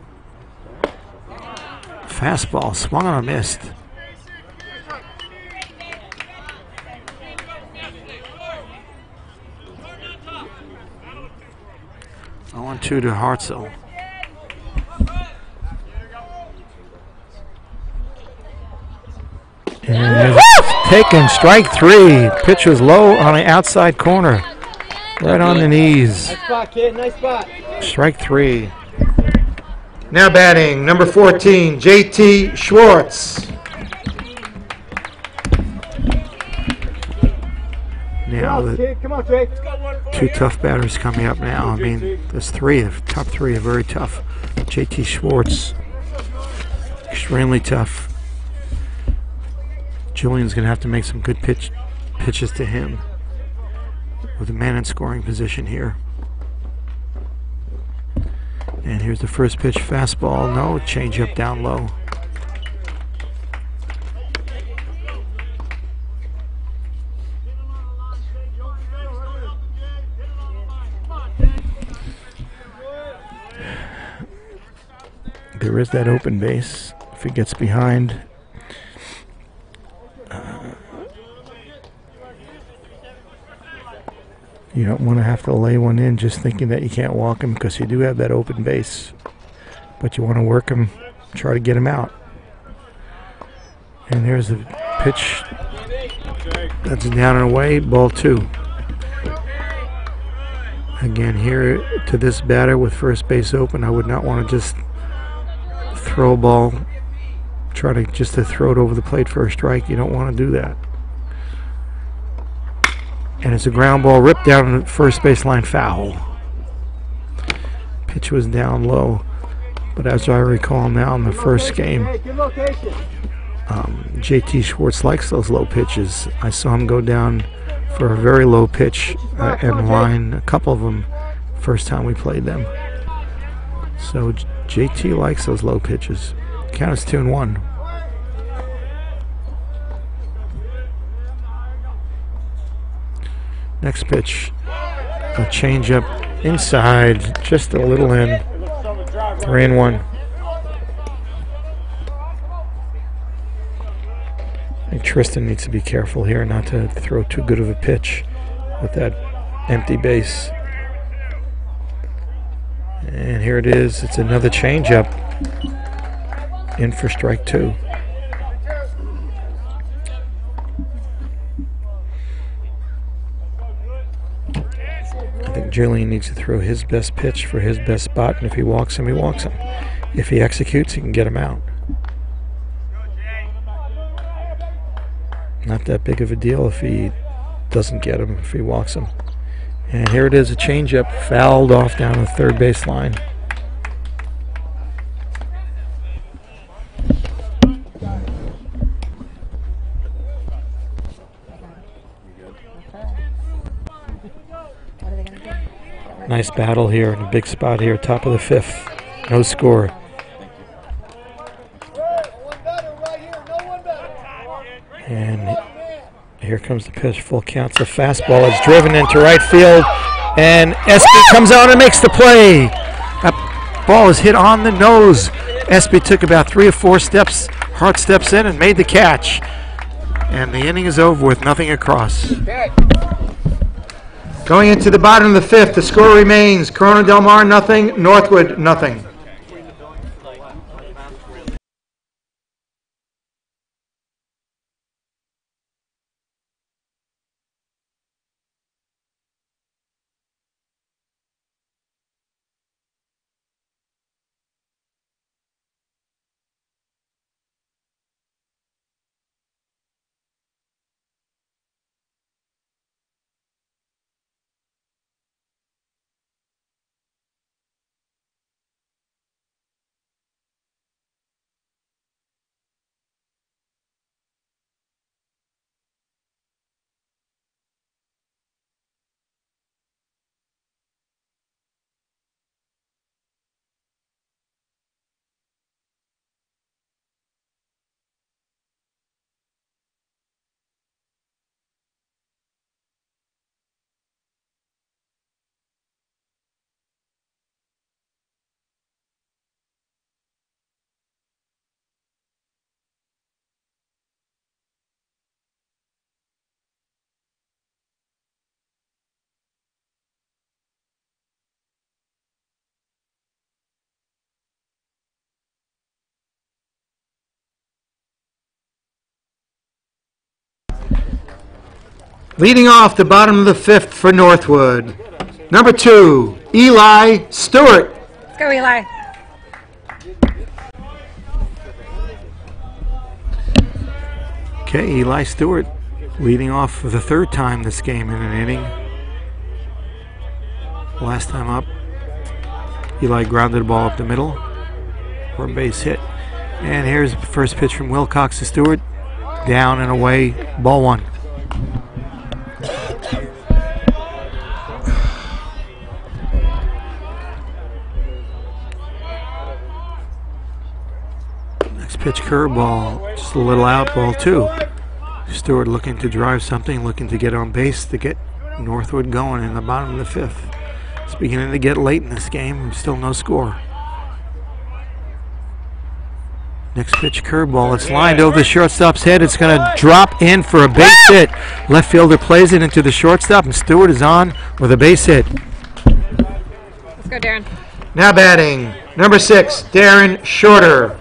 Fastball swung on a missed. 0-2 to Hartzell. And taken strike three. Pitch was low on the outside corner. Right on the knees.
Nice spot, kid. Nice spot.
Strike three. Now batting, number 14, JT Schwartz. Now the
Come on, Trey.
two tough batters coming up now. I mean, there's three. The top three are very tough. JT Schwartz, extremely tough. Julian's going to have to make some good pitches to him with a man in scoring position here. And here's the first pitch, fastball. No, changeup down low. There is that open base. If he gets behind, you don't want to have to lay one in just thinking that you can't walk him, because you do have that open base. But you want to work him, try to get him out. And there's a pitch that's down and away, ball two. Again, here to this batter with first base open, I would not want to just throw a ball, try to just to throw it over the plate for a strike. You don't want to do that. And it's a ground ball ripped down the first baseline, foul. Pitch was down low, but as I recall now in the first game, JT Schwartz likes those low pitches. I saw him go down for a very low pitch and line, a couple of them, first time we played them. So JT likes those low pitches. Count is 2-1. Next pitch, a changeup inside, just a little in. 3-1. I think Tristan needs to be careful here not to throw too good of a pitch with that empty base. And here it is. It's another changeup in for strike two. I think Julian needs to throw his best pitch for his best spot, and if he walks him, he walks him. If he executes, he can get him out. Not that big of a deal if he doesn't get him, if he walks him. And here it is, a changeup fouled off down the third base line. Nice battle here in a big spot here, top of the fifth. No score. And here comes the pitch, full count's a fastball. It's driven into right field, and Espy comes out and makes the play. That ball is hit on the nose. Espy took about 3 or 4 steps, hard steps in, and made the catch. And the inning is over with nothing across. Going into the bottom of the fifth, the score remains Corona Del Mar nothing, Northwood nothing. Leading off the bottom of the fifth for Northwood, number 2, Eli Stewart.
Let's go, Eli.
Okay, Eli Stewart leading off for the third time this game in an inning. Last time up, Eli grounded the ball up the middle for a base hit. And here's the first pitch from Wilcox to Stewart. Down and away, ball 1. Next pitch, curveball, just a little out, ball 2. Stewart looking to drive something, looking to get on base to get Northwood going in the bottom of the fifth. It's beginning to get late in this game, still no score. Next pitch, curveball. It's lined over the shortstop's head. It's going to drop in for a base hit. Left fielder plays it into the shortstop, and Stewart is on with a base hit.
Let's go, Darren.
Now batting, number 6, Darren Shorter.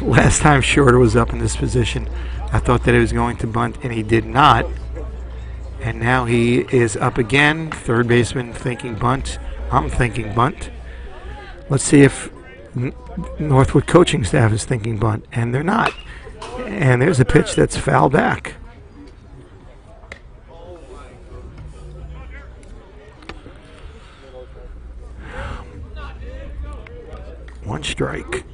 Last time Shorter was up in this position, I thought that he was going to bunt, and he did not. And now he is up again. Third baseman thinking bunt. I'm thinking bunt. Let's see if Northwood coaching staff is thinking bunt, and they're not. And there's a pitch that's fouled back. One strike.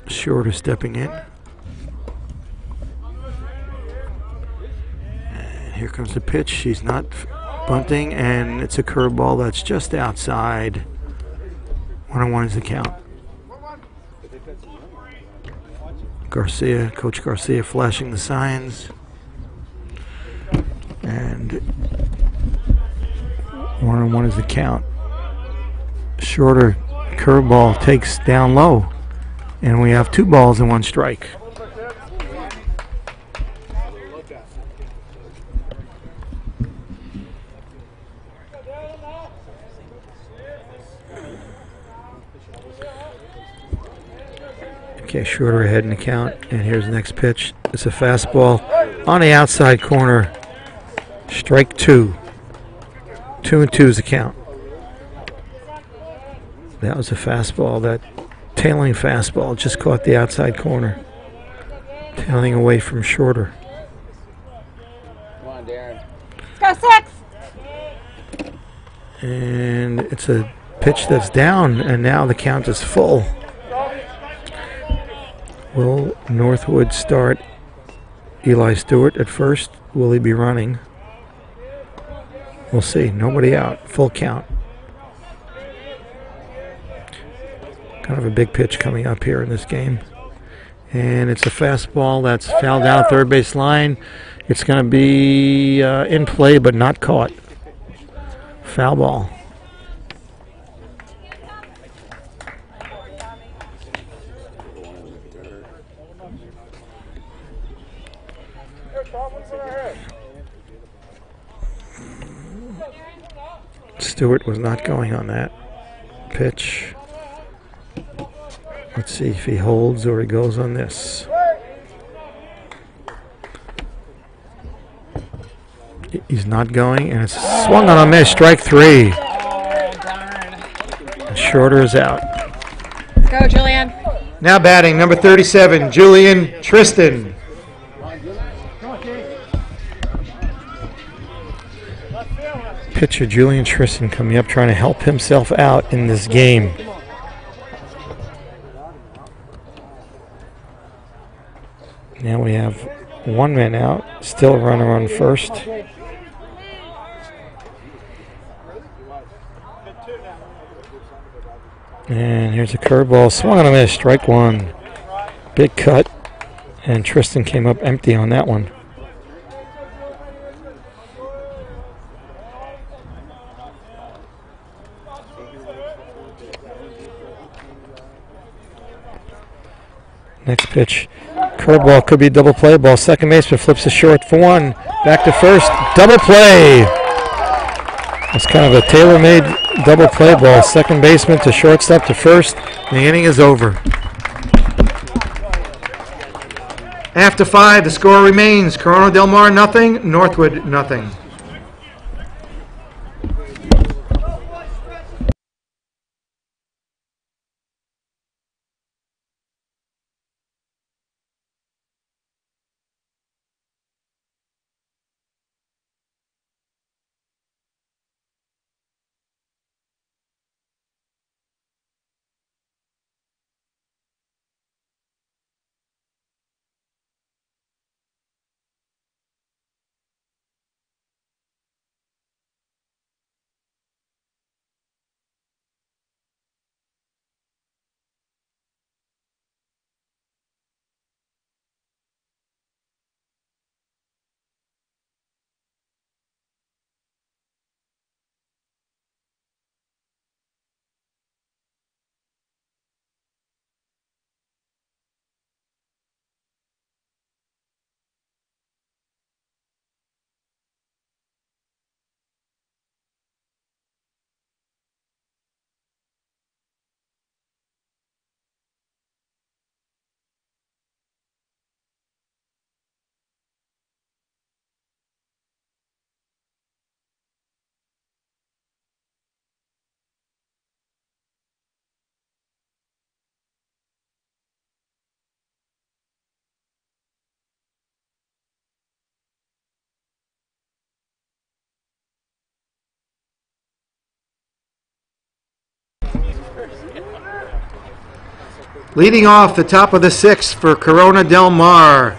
Shorter stepping in. And here comes the pitch. She's not bunting, and it's a curveball that's just outside. 1-1 is the count. Garcia, Coach Garcia flashing the signs. And 1-1 is the count. Shorter curveball takes down low. And we have 2 balls and 1 strike. Okay, Shorter ahead in the count. And here's the next pitch. It's a fastball on the outside corner. Strike 2. 2-2 is the count. That was a fastball. That tailing fastball just caught the outside corner. Tailing away from Shorter.
Come on, Darren.
Let's go, 6.
And it's a pitch that's down, and now the count is full. Will Northwood start Eli Stewart at first? Will he be running? We'll see. Nobody out. Full count. Kind of a big pitch coming up here in this game. And it's a fastball that's fouled down third base line. It's going to be in play but not caught. Foul ball. Stewart was not going on that pitch. Let's see if he holds or he goes on this. He's not going, and it's swung on a miss. Strike 3. Shorter is out.
Let's go, Julian.
Now batting, number 37, Julian Tristan. Pitcher Julian Tristan coming up, trying to help himself out in this game. Now we have 1 man out, still a runner on first. And here's a curveball, swung on a miss, strike 1. Big cut, and Tristan came up empty on that one. Next pitch, curveball, could be a double play ball. Second baseman flips it short for 1. Back to first, double play. It's kind of a tailor-made double play ball. Second baseman to shortstop to first. The inning is over. After 5, the score remains Corona Del Mar nothing, Northwood nothing. Leading off the top of the 6th for Corona Del Mar,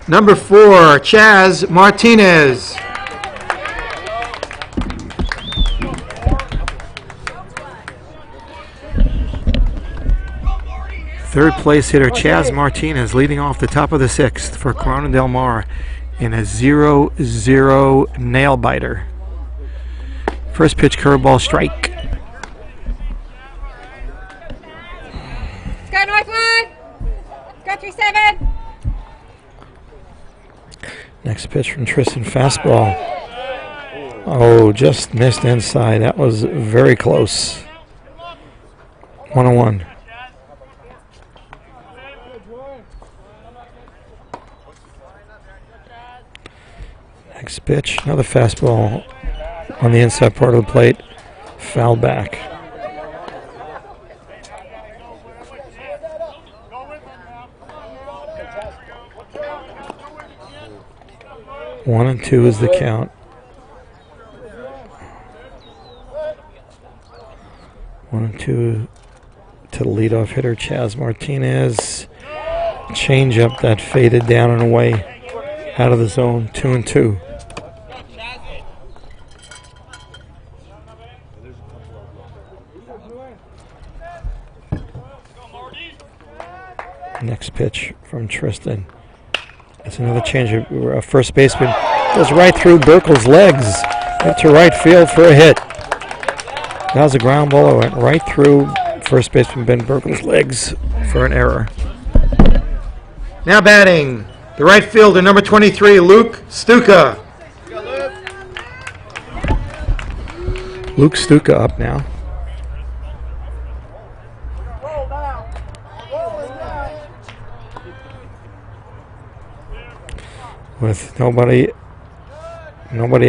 number 4, Chaz Martinez. Third place hitter Chaz Martinez leading off the top of the 6th for Corona Del Mar in a 0-0 nail biter. First pitch curveball strike.
Let's go Northwood! Let's go 3-7!
Next pitch from Tristan, fastball. Oh, just missed inside. That was very close. 1-1. Next pitch, another fastball on the inside part of the plate. Foul back. One and 2 is the count. 1-2 to the leadoff hitter Chaz Martinez. Change up that faded down and away out of the zone. 2-2. Next pitch from Tristan. That's another change. First baseman goes right through Burkle's legs into right field for a hit. That was a ground ball that went right through first baseman Ben Burkle's legs for an error. Now batting, the right fielder, number 23, Luke Stuka. Luke Stuka up now. With nobody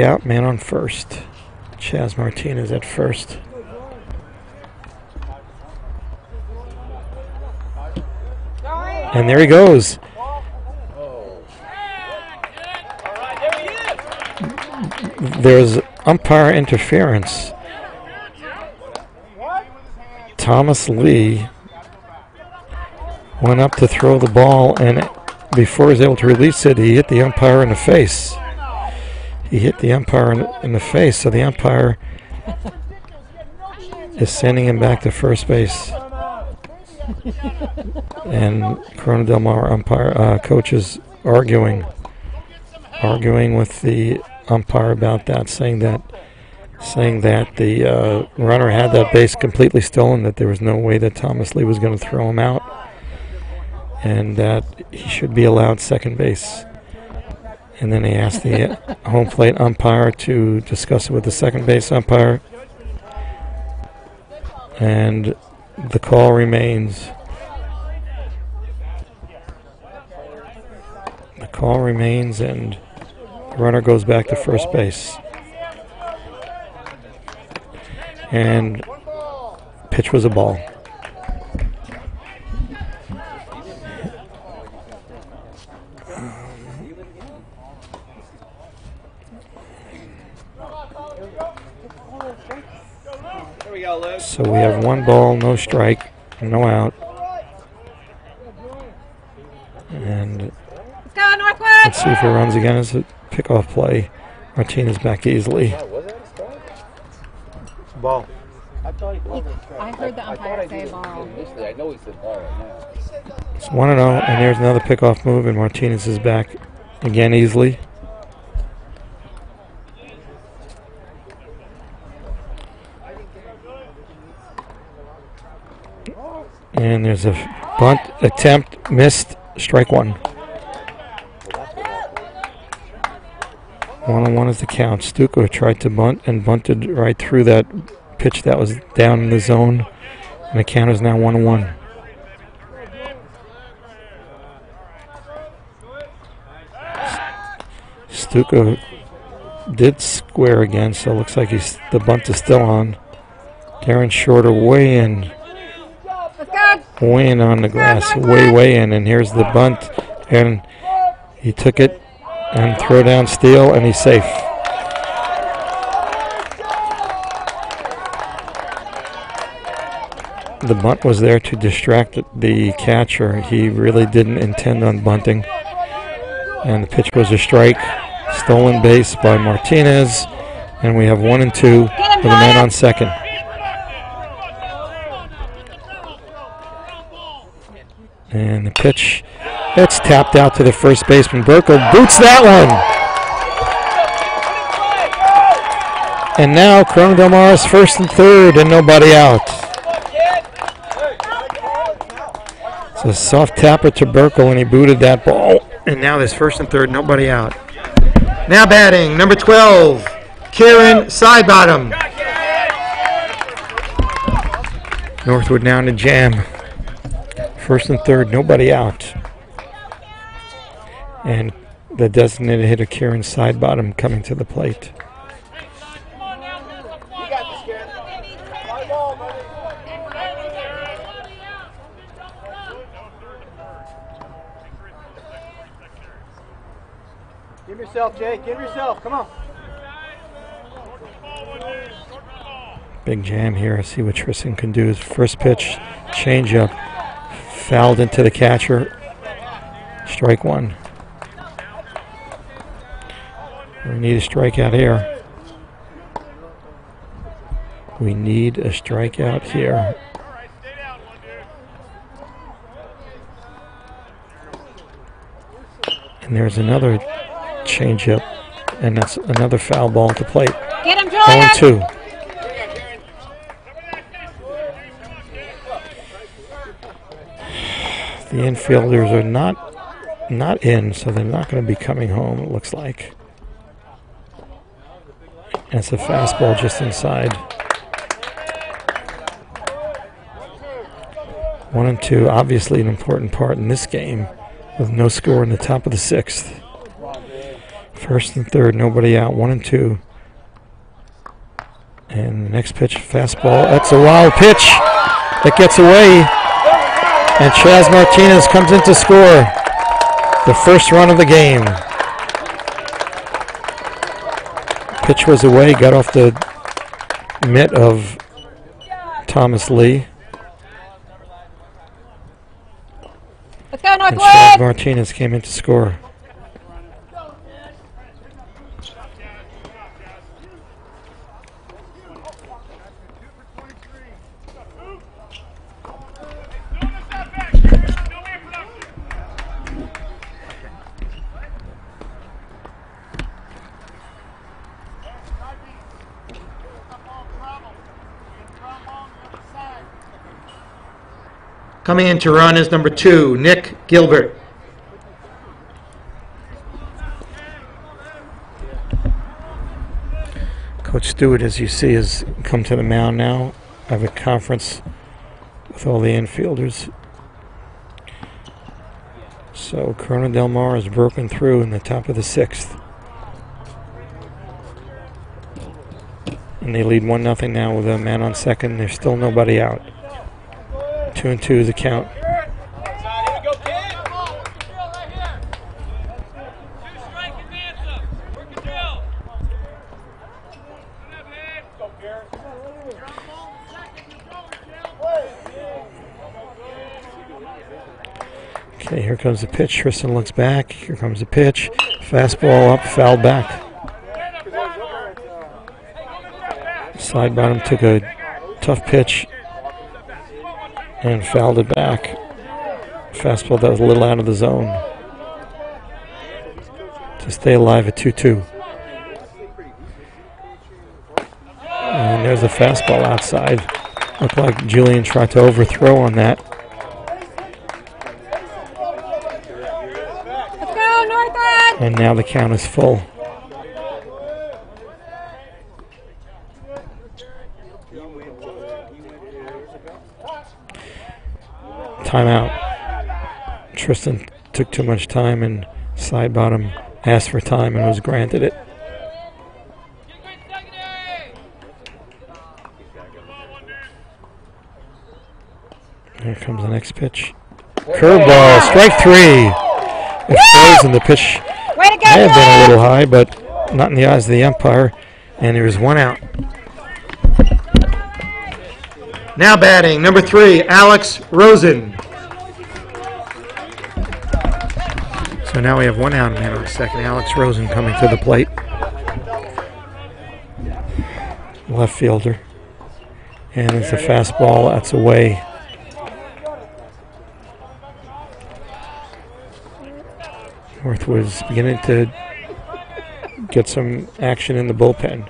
out, man on first. Chaz Martinez at first. And there he goes. There's umpire interference. Thomas Lee went up to throw the ball, and before he was able to release it, he hit the umpire in the face. He hit the umpire in the face, so the umpire is sending him back to first base. And Corona Del Mar umpire coach is arguing with the umpire about that, saying that the runner had that base completely stolen, that there was no way that Thomas Lee was going to throw him out, and that he should be allowed second base. And then they asked the home plate umpire to discuss it with the second base umpire. And the call remains. The call remains, and the runner goes back to first base. And pitch was a ball. So we have 1 ball, no strike, no out. And
Let's go, Northwood!
let's see if it runs again as a pickoff play. Martinez back easily. Ball.
I heard the umpire say ball.
I know he said ball right now.
It's 1-0, and there's another pickoff move, and Martinez is back again easily. And there's a bunt attempt, missed, strike 1. 1-1 is the count. Stuka tried to bunt and bunted right through that pitch that was down in the zone, and the count is now 1-1. Stuka did square again, so it looks like the bunt is still on. Darren Shorter way in. Way in on the grass, way in, and here's the bunt, and he took it and throw down steal, and he's safe. The bunt was there to distract the catcher. He really didn't intend on bunting, and the pitch was a strike. Stolen base by Martinez, and we have 1 and 2 with a man on second. And the pitch, it's tapped out to the first baseman. Burkle boots that one. And now Corona Del Mar's first and third and nobody out. It's a soft tapper to Burkle, and he booted that ball. And now there's first and third, nobody out. Now batting, number 12, Kieran Sidebottom. Northwood now in the jam. First and third, nobody out. And the designated hitter, Kieran Sidebottom, coming to the plate.
Give yourself, Jake. Give yourself. Come on.
Big jam here. See what Tristan can do. His first pitch, changeup. Fouled into the catcher. Strike 1. We need a strikeout here. We need a strikeout here. And there's another changeup, and that's another foul ball at the plate.
Get him, Julian!
0-2. The infielders are not in, so they're not going to be coming home, it looks like. And it's a fastball just inside. 1 and 2, obviously an important part in this game, with no score in the top of the 6th. First and third, nobody out, 1 and 2. And the next pitch, fastball. That's a wild pitch that gets away. And Chaz Martinez comes in to score the first run of the game. Pitch was away, got off the mitt of Thomas Lee.
Let's go,
And
Northwood!
Chaz Martinez came in to score. Coming in to run is number 2, Nick Gilbert. Coach Stewart, as you see, has come to the mound now. I have a conference with all the infielders. So Corona Del Mar has broken through in the top of the 6th. And they lead 1-0 now with a man on second. There's still nobody out. 2-2 the count. Okay, here comes the pitch. Tristan looks back. Here comes the pitch. Fastball up, fouled back. Side bottom took a tough pitch and fouled it back. Fastball that was a little out of the zone to stay alive at 2-2. And there's a fastball outside. Looked like Julian tried to overthrow on that.
Let's go, Northwood!
And now the count is full. Timeout. Tristan took too much time and side bottom asked for time and was granted it. Here comes the next pitch. Curveball, strike 3. It's frozen. The pitch
Way to go,
may have been a
Julian!
little high, but not in the eyes of the umpire. And there is one out. Now batting, number 3, Alex Rosen. So now we have one out, man on second. Alex Rosen coming to the plate. Left fielder. And it's a fastball, that's away. Northwood is beginning to get some action in the bullpen.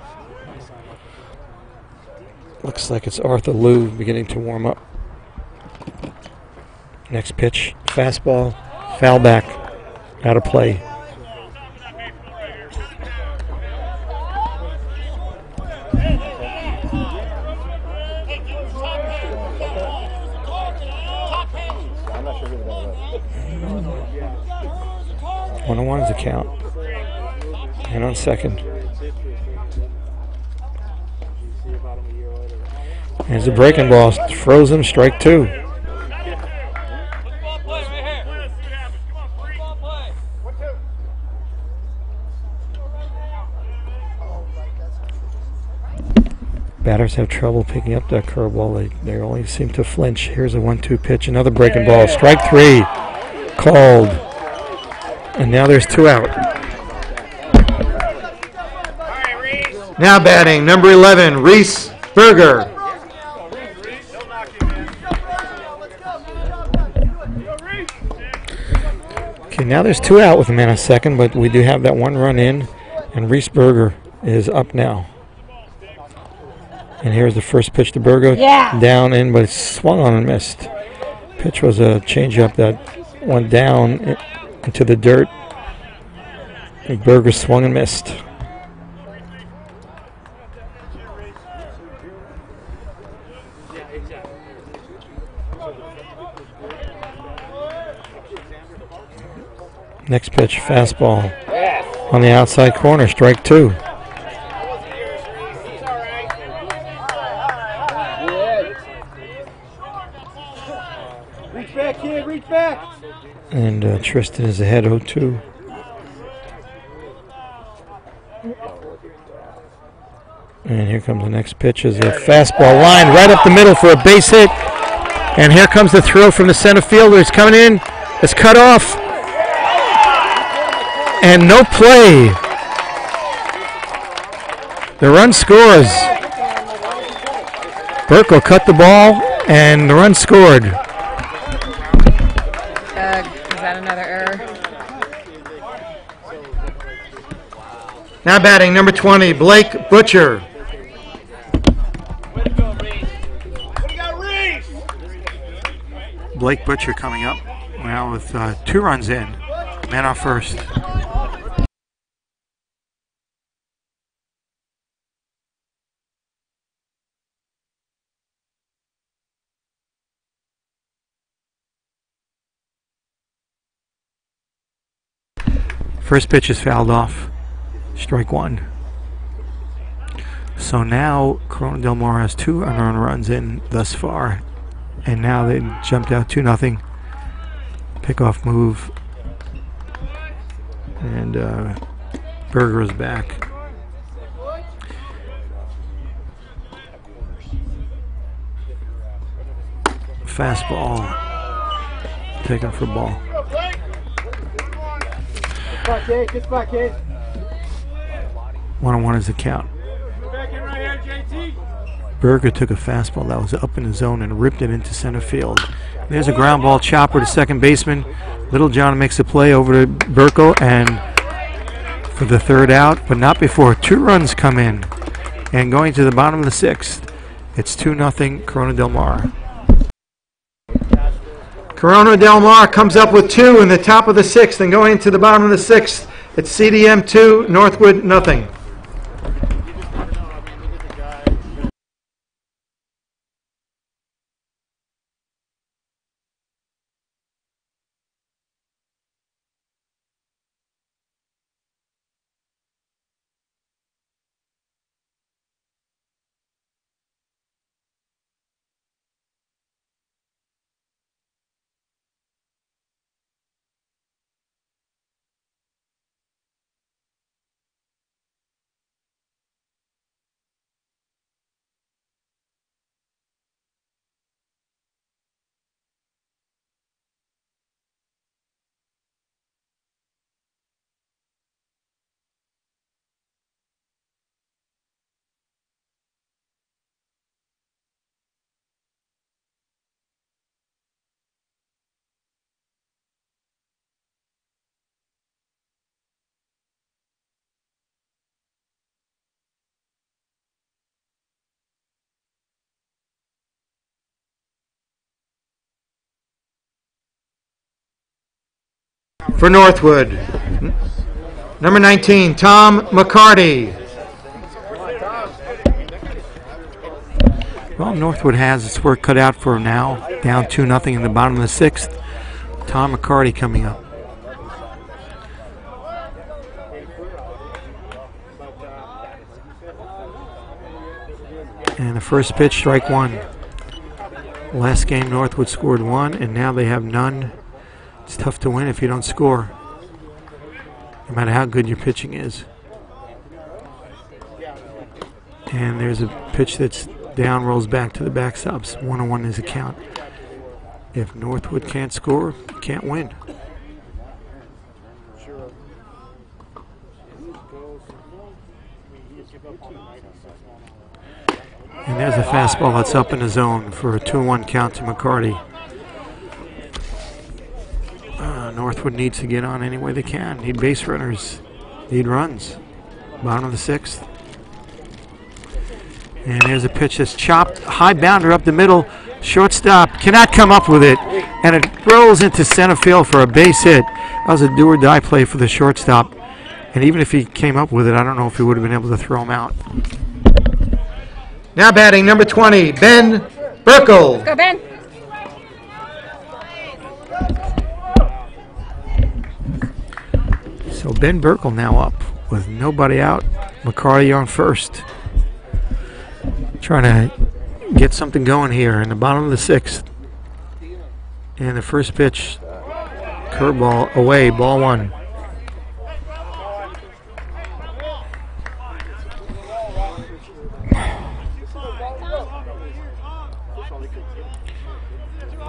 Looks like it's Arthur Liu beginning to warm up. Next pitch, fastball, foul back, out of play. One on one is the count. And on second. There's a breaking ball, frozen, strike 2. Batters have trouble picking up that curveball. They only seem to flinch. Here's a 1-2 pitch, another breaking ball, strike 3, called. And now there's 2 out. Now batting, number 11, Reese Berger. Okay, now there's 2 out with a man on second, but we do have that 1 run in, and Reese Berger is up now. And here's the first pitch to Berger.
Yeah.
Down in, but it's swung on and missed. Pitch was a changeup that went down into the dirt. And Berger swung and missed. Next pitch, fastball on the outside corner, strike 2.
Reach back, kid, reach back.
And Tristan is ahead 0-2. And here comes the next pitch is a fastball line right up the middle for a base hit. And here comes the throw from the center fielder. It's coming in. It's cut off. And no play. The run scores. Burkle cut the ball, and the run scored.
Is that another error?
Now batting, number 20, Blake Butcher. Blake Butcher coming up now with 2 runs in. Man off first. First pitch is fouled off. Strike one. So now Corona Del Mar has 2 unearned runs in thus far. And now they jumped out 2-0. Pickoff move. And Berger is back. Fastball. Taken for ball.
Good spot, kid.
1-1 is the count. Berger took a fastball that was up in the zone and ripped it into center field. There's a ground ball chopper to second baseman. Little John makes a play over to Burkle and for the third out, but not before 2 runs come in. And going to the bottom of the 6th, it's 2-0 Corona Del Mar. Corona Del Mar comes up with 2 in the top of the 6th, and going into the bottom of the 6th, it's CDM 2, Northwood nothing. For Northwood, number 19, Tom McCarty. Well, Northwood has its work cut out for him now. Down 2-0 in the bottom of the 6th. Tom McCarty coming up. And the first pitch, strike one. Last game, Northwood scored 1, and now they have none. It's tough to win if you don't score, no matter how good your pitching is. And there's a pitch that's down, rolls back to the backstops. 1-1 is the count. If Northwood can't score, you can't win. And there's a fastball that's up in the zone for a 2-1 count to McCarty. Northwood needs to get on any way they can. Need base runners. Need runs. Bottom of the 6th. And there's a pitch that's chopped. High bounder up the middle. Shortstop cannot come up with it. And it rolls into center field for a base hit. That was a do-or-die play for the shortstop. And even if he came up with it, I don't know if he would have been able to throw him out. Now batting number 20, Ben Burkle.
Go, Ben.
So Ben Burkle now up with nobody out. McCarty on first. Trying to get something going here in the bottom of the 6th. And the first pitch, curveball away, ball 1.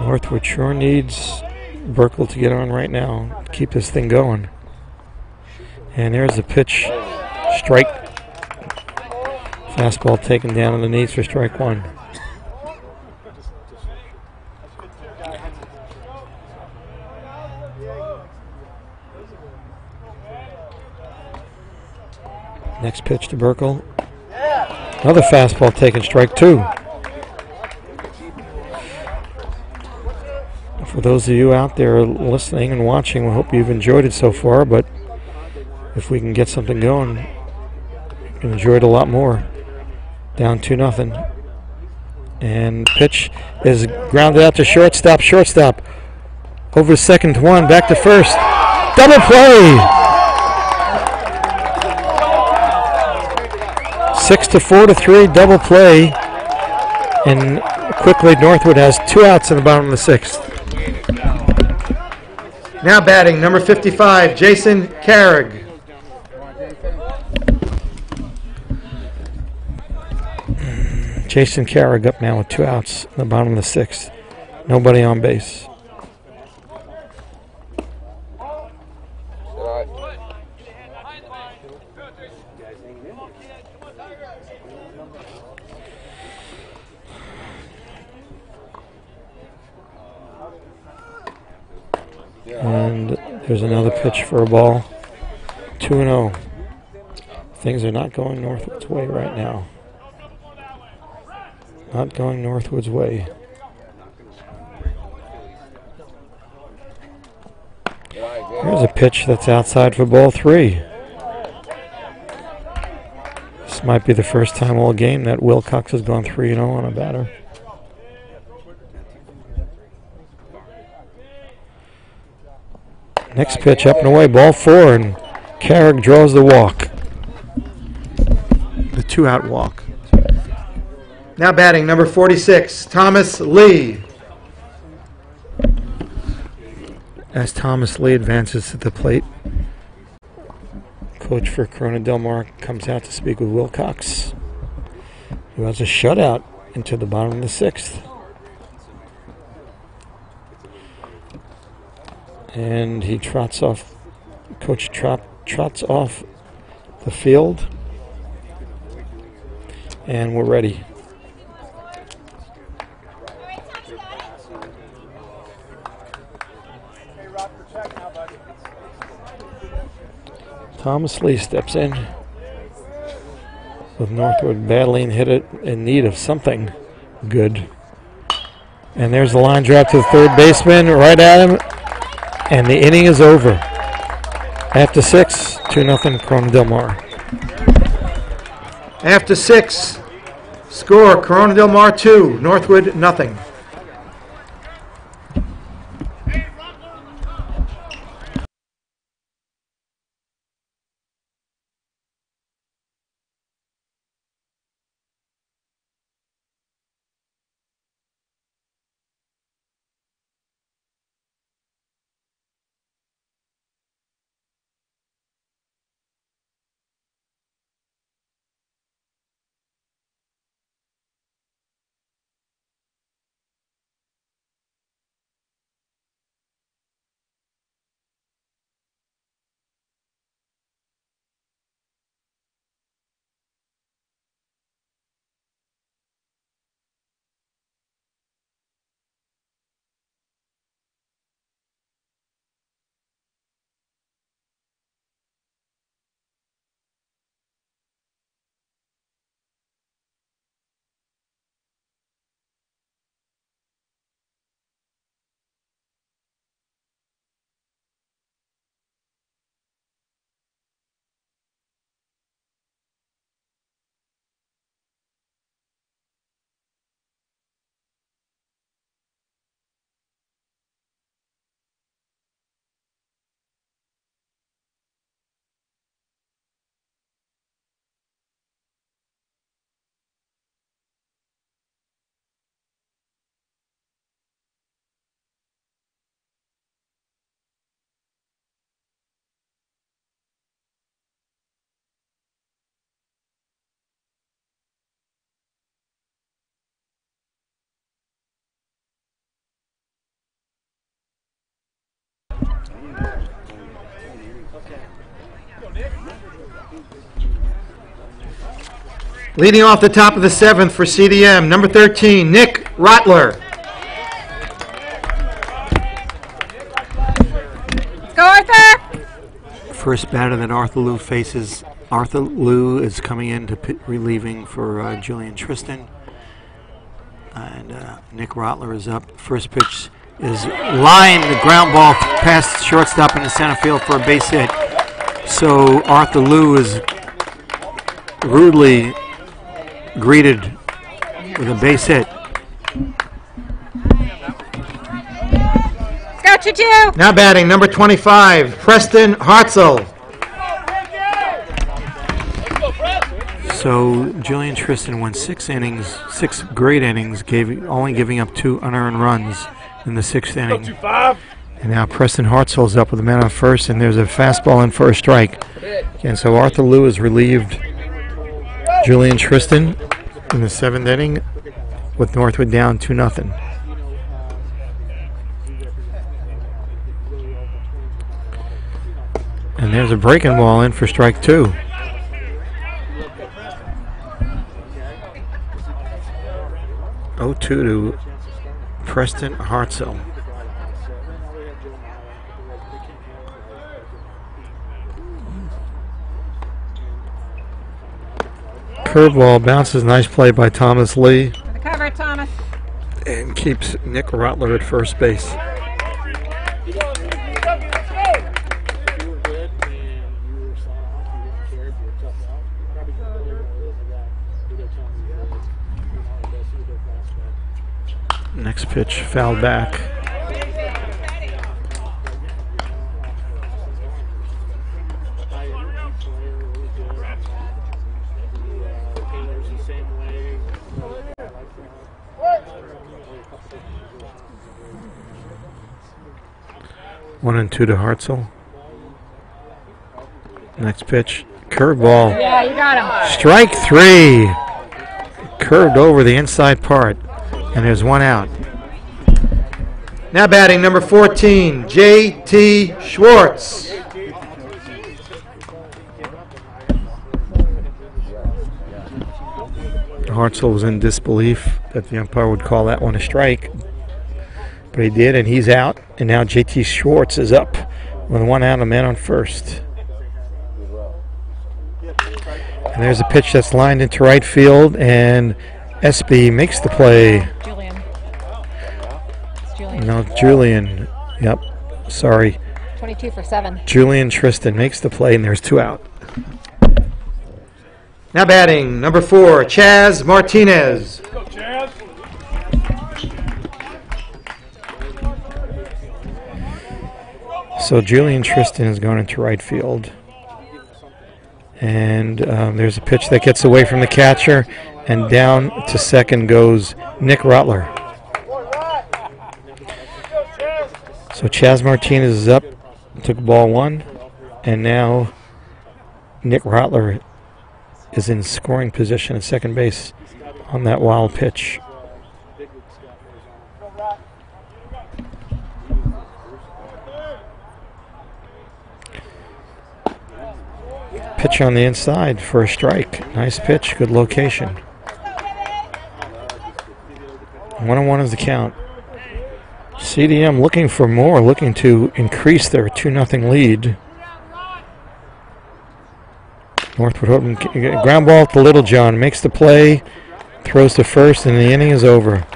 Northwood sure needs Burkle to get on right now. Keep this thing going. And there's the pitch, strike. Fastball taken down underneath for strike 1. Next pitch to Burkle. Another fastball taken, strike 2. For those of you out there listening and watching, we hope you've enjoyed it so far, but if we can get something going, you can enjoy it a lot more. Down 2-0. And pitch is grounded out to shortstop. Shortstop over second to one, back to first. Double play! 6-4 to 3 double play, and quickly Northwood has 2 outs in the bottom of the 6th. Now batting number 55, Jason Carrig. Jason Carrig up now with 2 outs in the bottom of the 6th. Nobody on base. And there's another pitch for a ball. 2-0. Things are not going Northwood's way right now. Not going Northwood's way. There's a pitch that's outside for ball 3. This might be the first time all game that Wilcox has gone 3-0 on a batter. Next pitch up and away, ball 4, and Carrick draws the walk. The 2-out walk. Now batting number 46, Thomas Lee. As Thomas Lee advances to the plate, coach for Corona Del Mar comes out to speak with Wilcox, who has a shutout into the bottom of the 6th. And he trots off, Coach trots off the field, and we're ready. Thomas Lee steps in with Northwood battling hit it in need of something good. And there's the line drive to the third baseman, right at him. And the inning is over. After 6, 2-0 Corona Del Mar. After 6, score Corona Del Mar 2, Northwood nothing. Leading off the top of the 7th for CDM, number 13, Nick Rotler.
Go, Arthur!
First batter that Arthur Liu faces. Arthur Liu is coming in to relieving for Julian Tristan. And Nick Rotler is up. First pitch is lined, the ground ball past shortstop in the center field for a base hit. So Arthur Liu is rudely greeted with a base hit.
Let's go, Choo-Choo!
Now batting, number 25, Preston Hartzell. So Julian Tristan went 6 innings, 6 great innings, only giving up 2 unearned runs in the 6th inning. And now Preston Hartzell's up with a man on first, and there's a fastball in for a strike. And so Arthur Liu has relieved Julian Tristan in the 7th inning with Northwood down 2-0. And there's a breaking ball in for strike 2. Oh, 2 to Preston Hartzell. Curveball bounces, nice play by Thomas Lee.
For the cover, Thomas.
And keeps Nick Rotler at first base. Next pitch fouled back. One and 2 to Hartzell. Next pitch, curveball.
Yeah, you got him.
Strike 3. Curved over the inside part. And there's 1 out. Now batting number 14, J.T. Schwartz. Hartzell was in disbelief that the umpire would call that one a strike. But he did, and he's out. And now J.T. Schwartz is up with 1 out, a man on first. And there's a pitch that's lined into right field, and Espy makes the play.
Julian. It's Julian.
No, Julian. Yep. Sorry.
22 for 7.
Julian Tristan makes the play, and there's 2 out. Now batting, number 4, Chaz Martinez.
Go, Chaz.
So Julian Tristan is going into right field. And there's a pitch that gets away from the catcher, and down to second goes Nick Rotler. So Chaz Martinez is up, took ball 1, and now Nick Rotler is in scoring position at second base on that wild pitch. Pitch on the inside for a strike. Nice pitch, good location. 1-1 is the count. CDM looking for more, looking to increase their 2-0 lead. Northwood hoping, ground ball to Littlejohn, makes the play, throws to first, and the inning is over.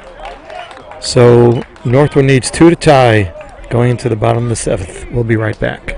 So Northwood needs 2 to tie going into the bottom of the 7th. We'll be right back.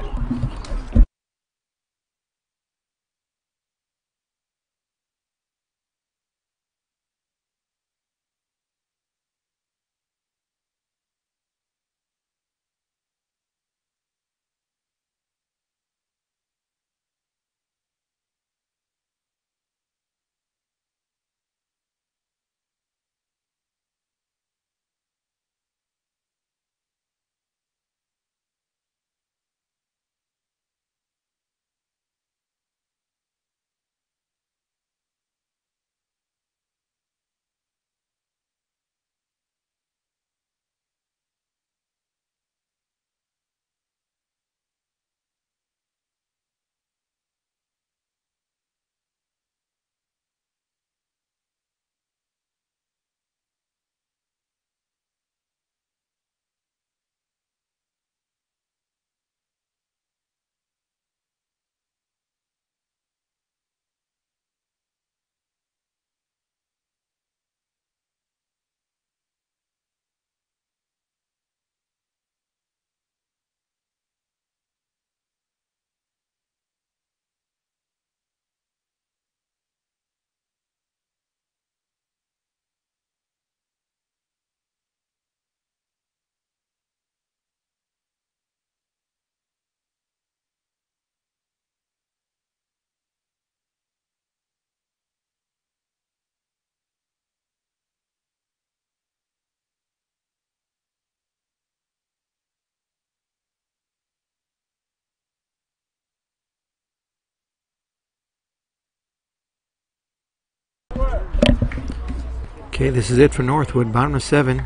Okay, this is it for Northwood. Bottom of 7.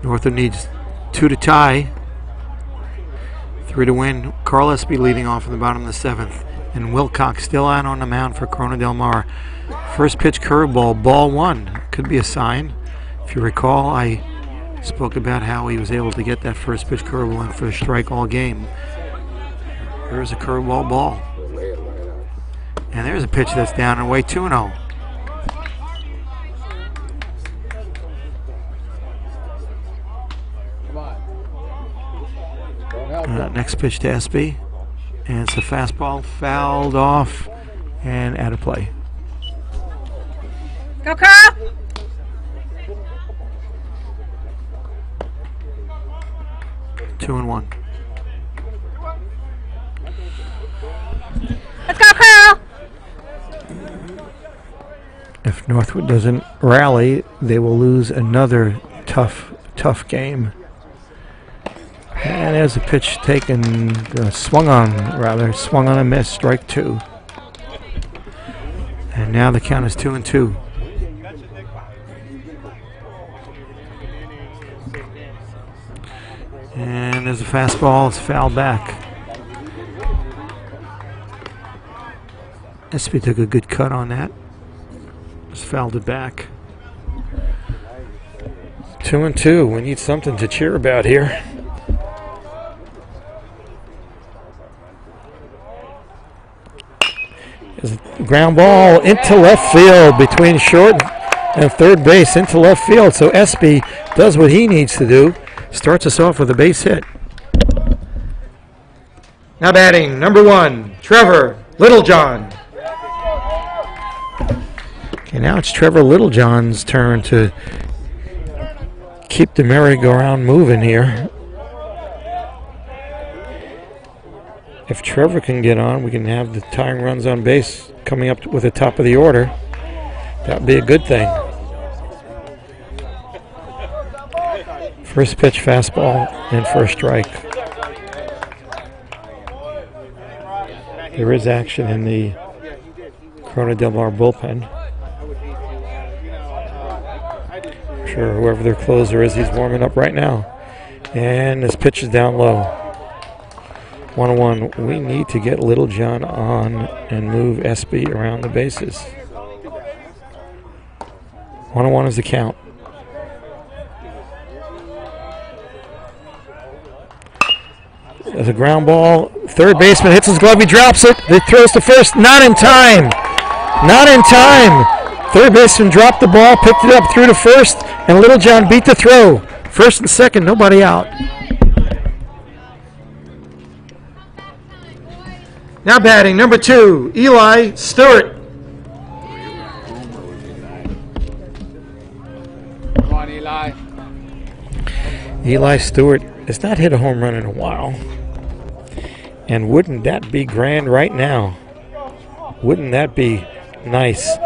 Northwood needs 2 to tie, 3 to win. Carl Espy leading off in the bottom of the 7th. And Wilcox still out on the mound for Corona Del Mar. First pitch curveball, ball 1. Could be a sign. If you recall, I spoke about how he was able to get that first pitch curveball in for a strike all game. Here's a curveball ball. And there's a pitch that's down and away, 2-0. Next pitch to Espy, and it's a fastball fouled off and out of play.
Go, Carl!
Two and 1.
Let's go, Carl!
If Northwood doesn't rally, they will lose another tough game. And there's a pitch taken, swung on a miss, strike 2. And now the count is 2-2. And there's a fastball, it's fouled back. Espy took a good cut on that. Just fouled it back. 2-2, we need something to cheer about here. Ground ball into left field between short and third base into left field. So Espy does what he needs to do. Starts us off with a base hit. Now batting, number 1, Trevor Littlejohn. Okay, now it's Trevor Littlejohn's turn to keep the merry-go-round moving here. If Trevor can get on, we can have the tying runs on base coming up with the top of the order. That would be a good thing. First pitch fastball in for a strike. There is action in the Corona Del Mar bullpen. I'm sure whoever their closer is, he's warming up right now. And this pitch is down low. 1-1. We need to get Littlejohn on and move Espy around the bases. 1-1 is the count. There's a ground ball. Third baseman hits his glove. He drops it. It throws to first. Not in time. Not in time. Third baseman dropped the ball, picked it up, threw to first, and Littlejohn beat the throw. First and second, nobody out. Now batting, number 2, Eli Stewart.
Come on, Eli.
Eli Stewart has not hit a home run in a while. And wouldn't that be grand right now? Wouldn't that be nice?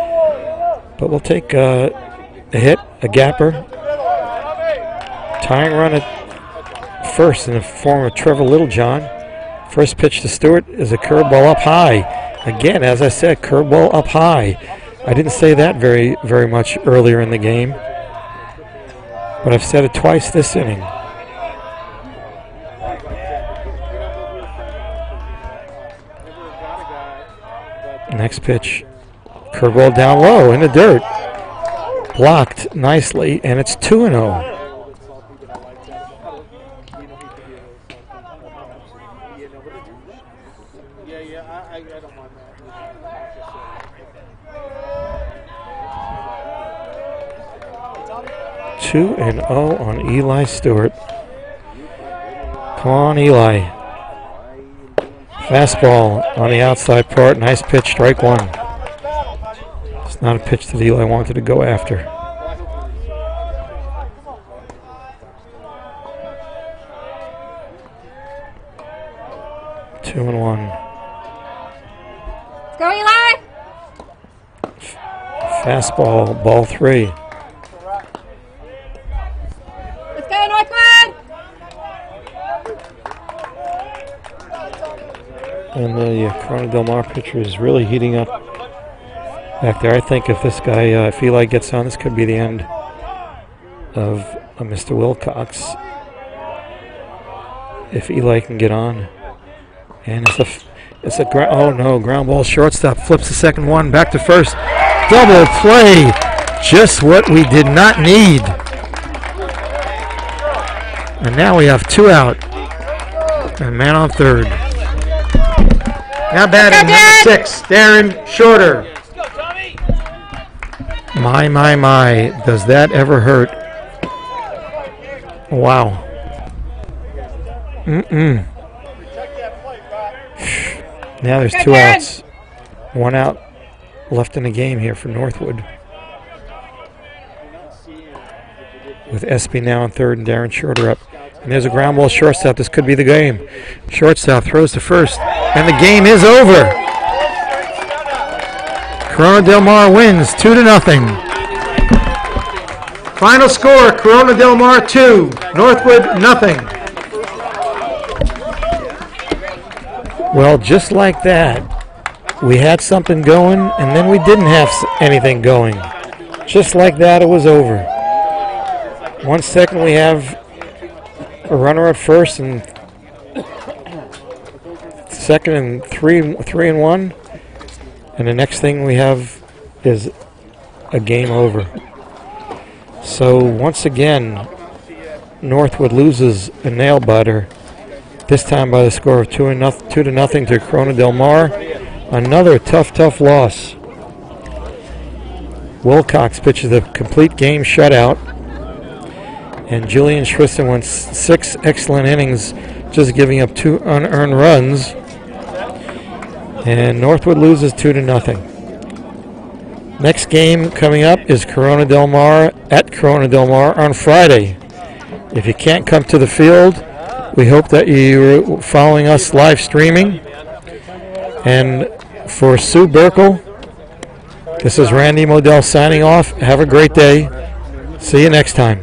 But we'll take a hit, a gapper. Tying run at first in the form of Trevor Littlejohn. First pitch to Stewart is a curveball up high. Again, as I said, curveball up high. I didn't say that very much earlier in the game, but I've said it twice this inning. Next pitch, curveball down low in the dirt. Blocked nicely, and it's 2-0.
I don't want that.
2-0 on Eli Stewart. Come on, Eli. Fastball on the outside part. Nice pitch, strike 1. It's not a pitch that Eli wanted to go after. Two and 1.
Go, Eli!
Fastball, ball 3.
Let's go, Northwood!
And the Corona Del Mar pitcher is really heating up back there. I think if this guy, if Eli gets on, this could be the end of Mr. Wilcox. If Eli can get on. And it's a ground ball, shortstop, flips the second one, back to first. Double play, just what we did not need. And now we have 2 out. And man on third. Now batting number 6, Darren Shorter. My, does that ever hurt? Wow. Now there's 2 outs. 1 out left in the game here for Northwood. With Espy now in third and Darren Shorter up. And there's a ground ball shortstop. This could be the game. Shortstop throws to first. And the game is over. Corona Del Mar wins 2-0. Final score, Corona Del Mar 2, Northwood nothing. Well, just like that, we had something going, and then we didn't have anything going. Just like that, it was over. 1 second, we have a runner at first, and second and three and 1, and the next thing we have is a game over. So once again, Northwood loses a nail biter. This time by the score of 2-0 to Corona Del Mar. Another tough loss. Wilcox pitches a complete game shutout. And Julian Schwiston went 6 excellent innings, just giving up 2 unearned runs. And Northwood loses 2-0. Next game coming up is Corona Del Mar at Corona Del Mar on Friday. If you can't come to the field, we hope that you're following us live streaming. And for Sue Burkle, this is Randy Modell signing off. Have a great day. See you next time.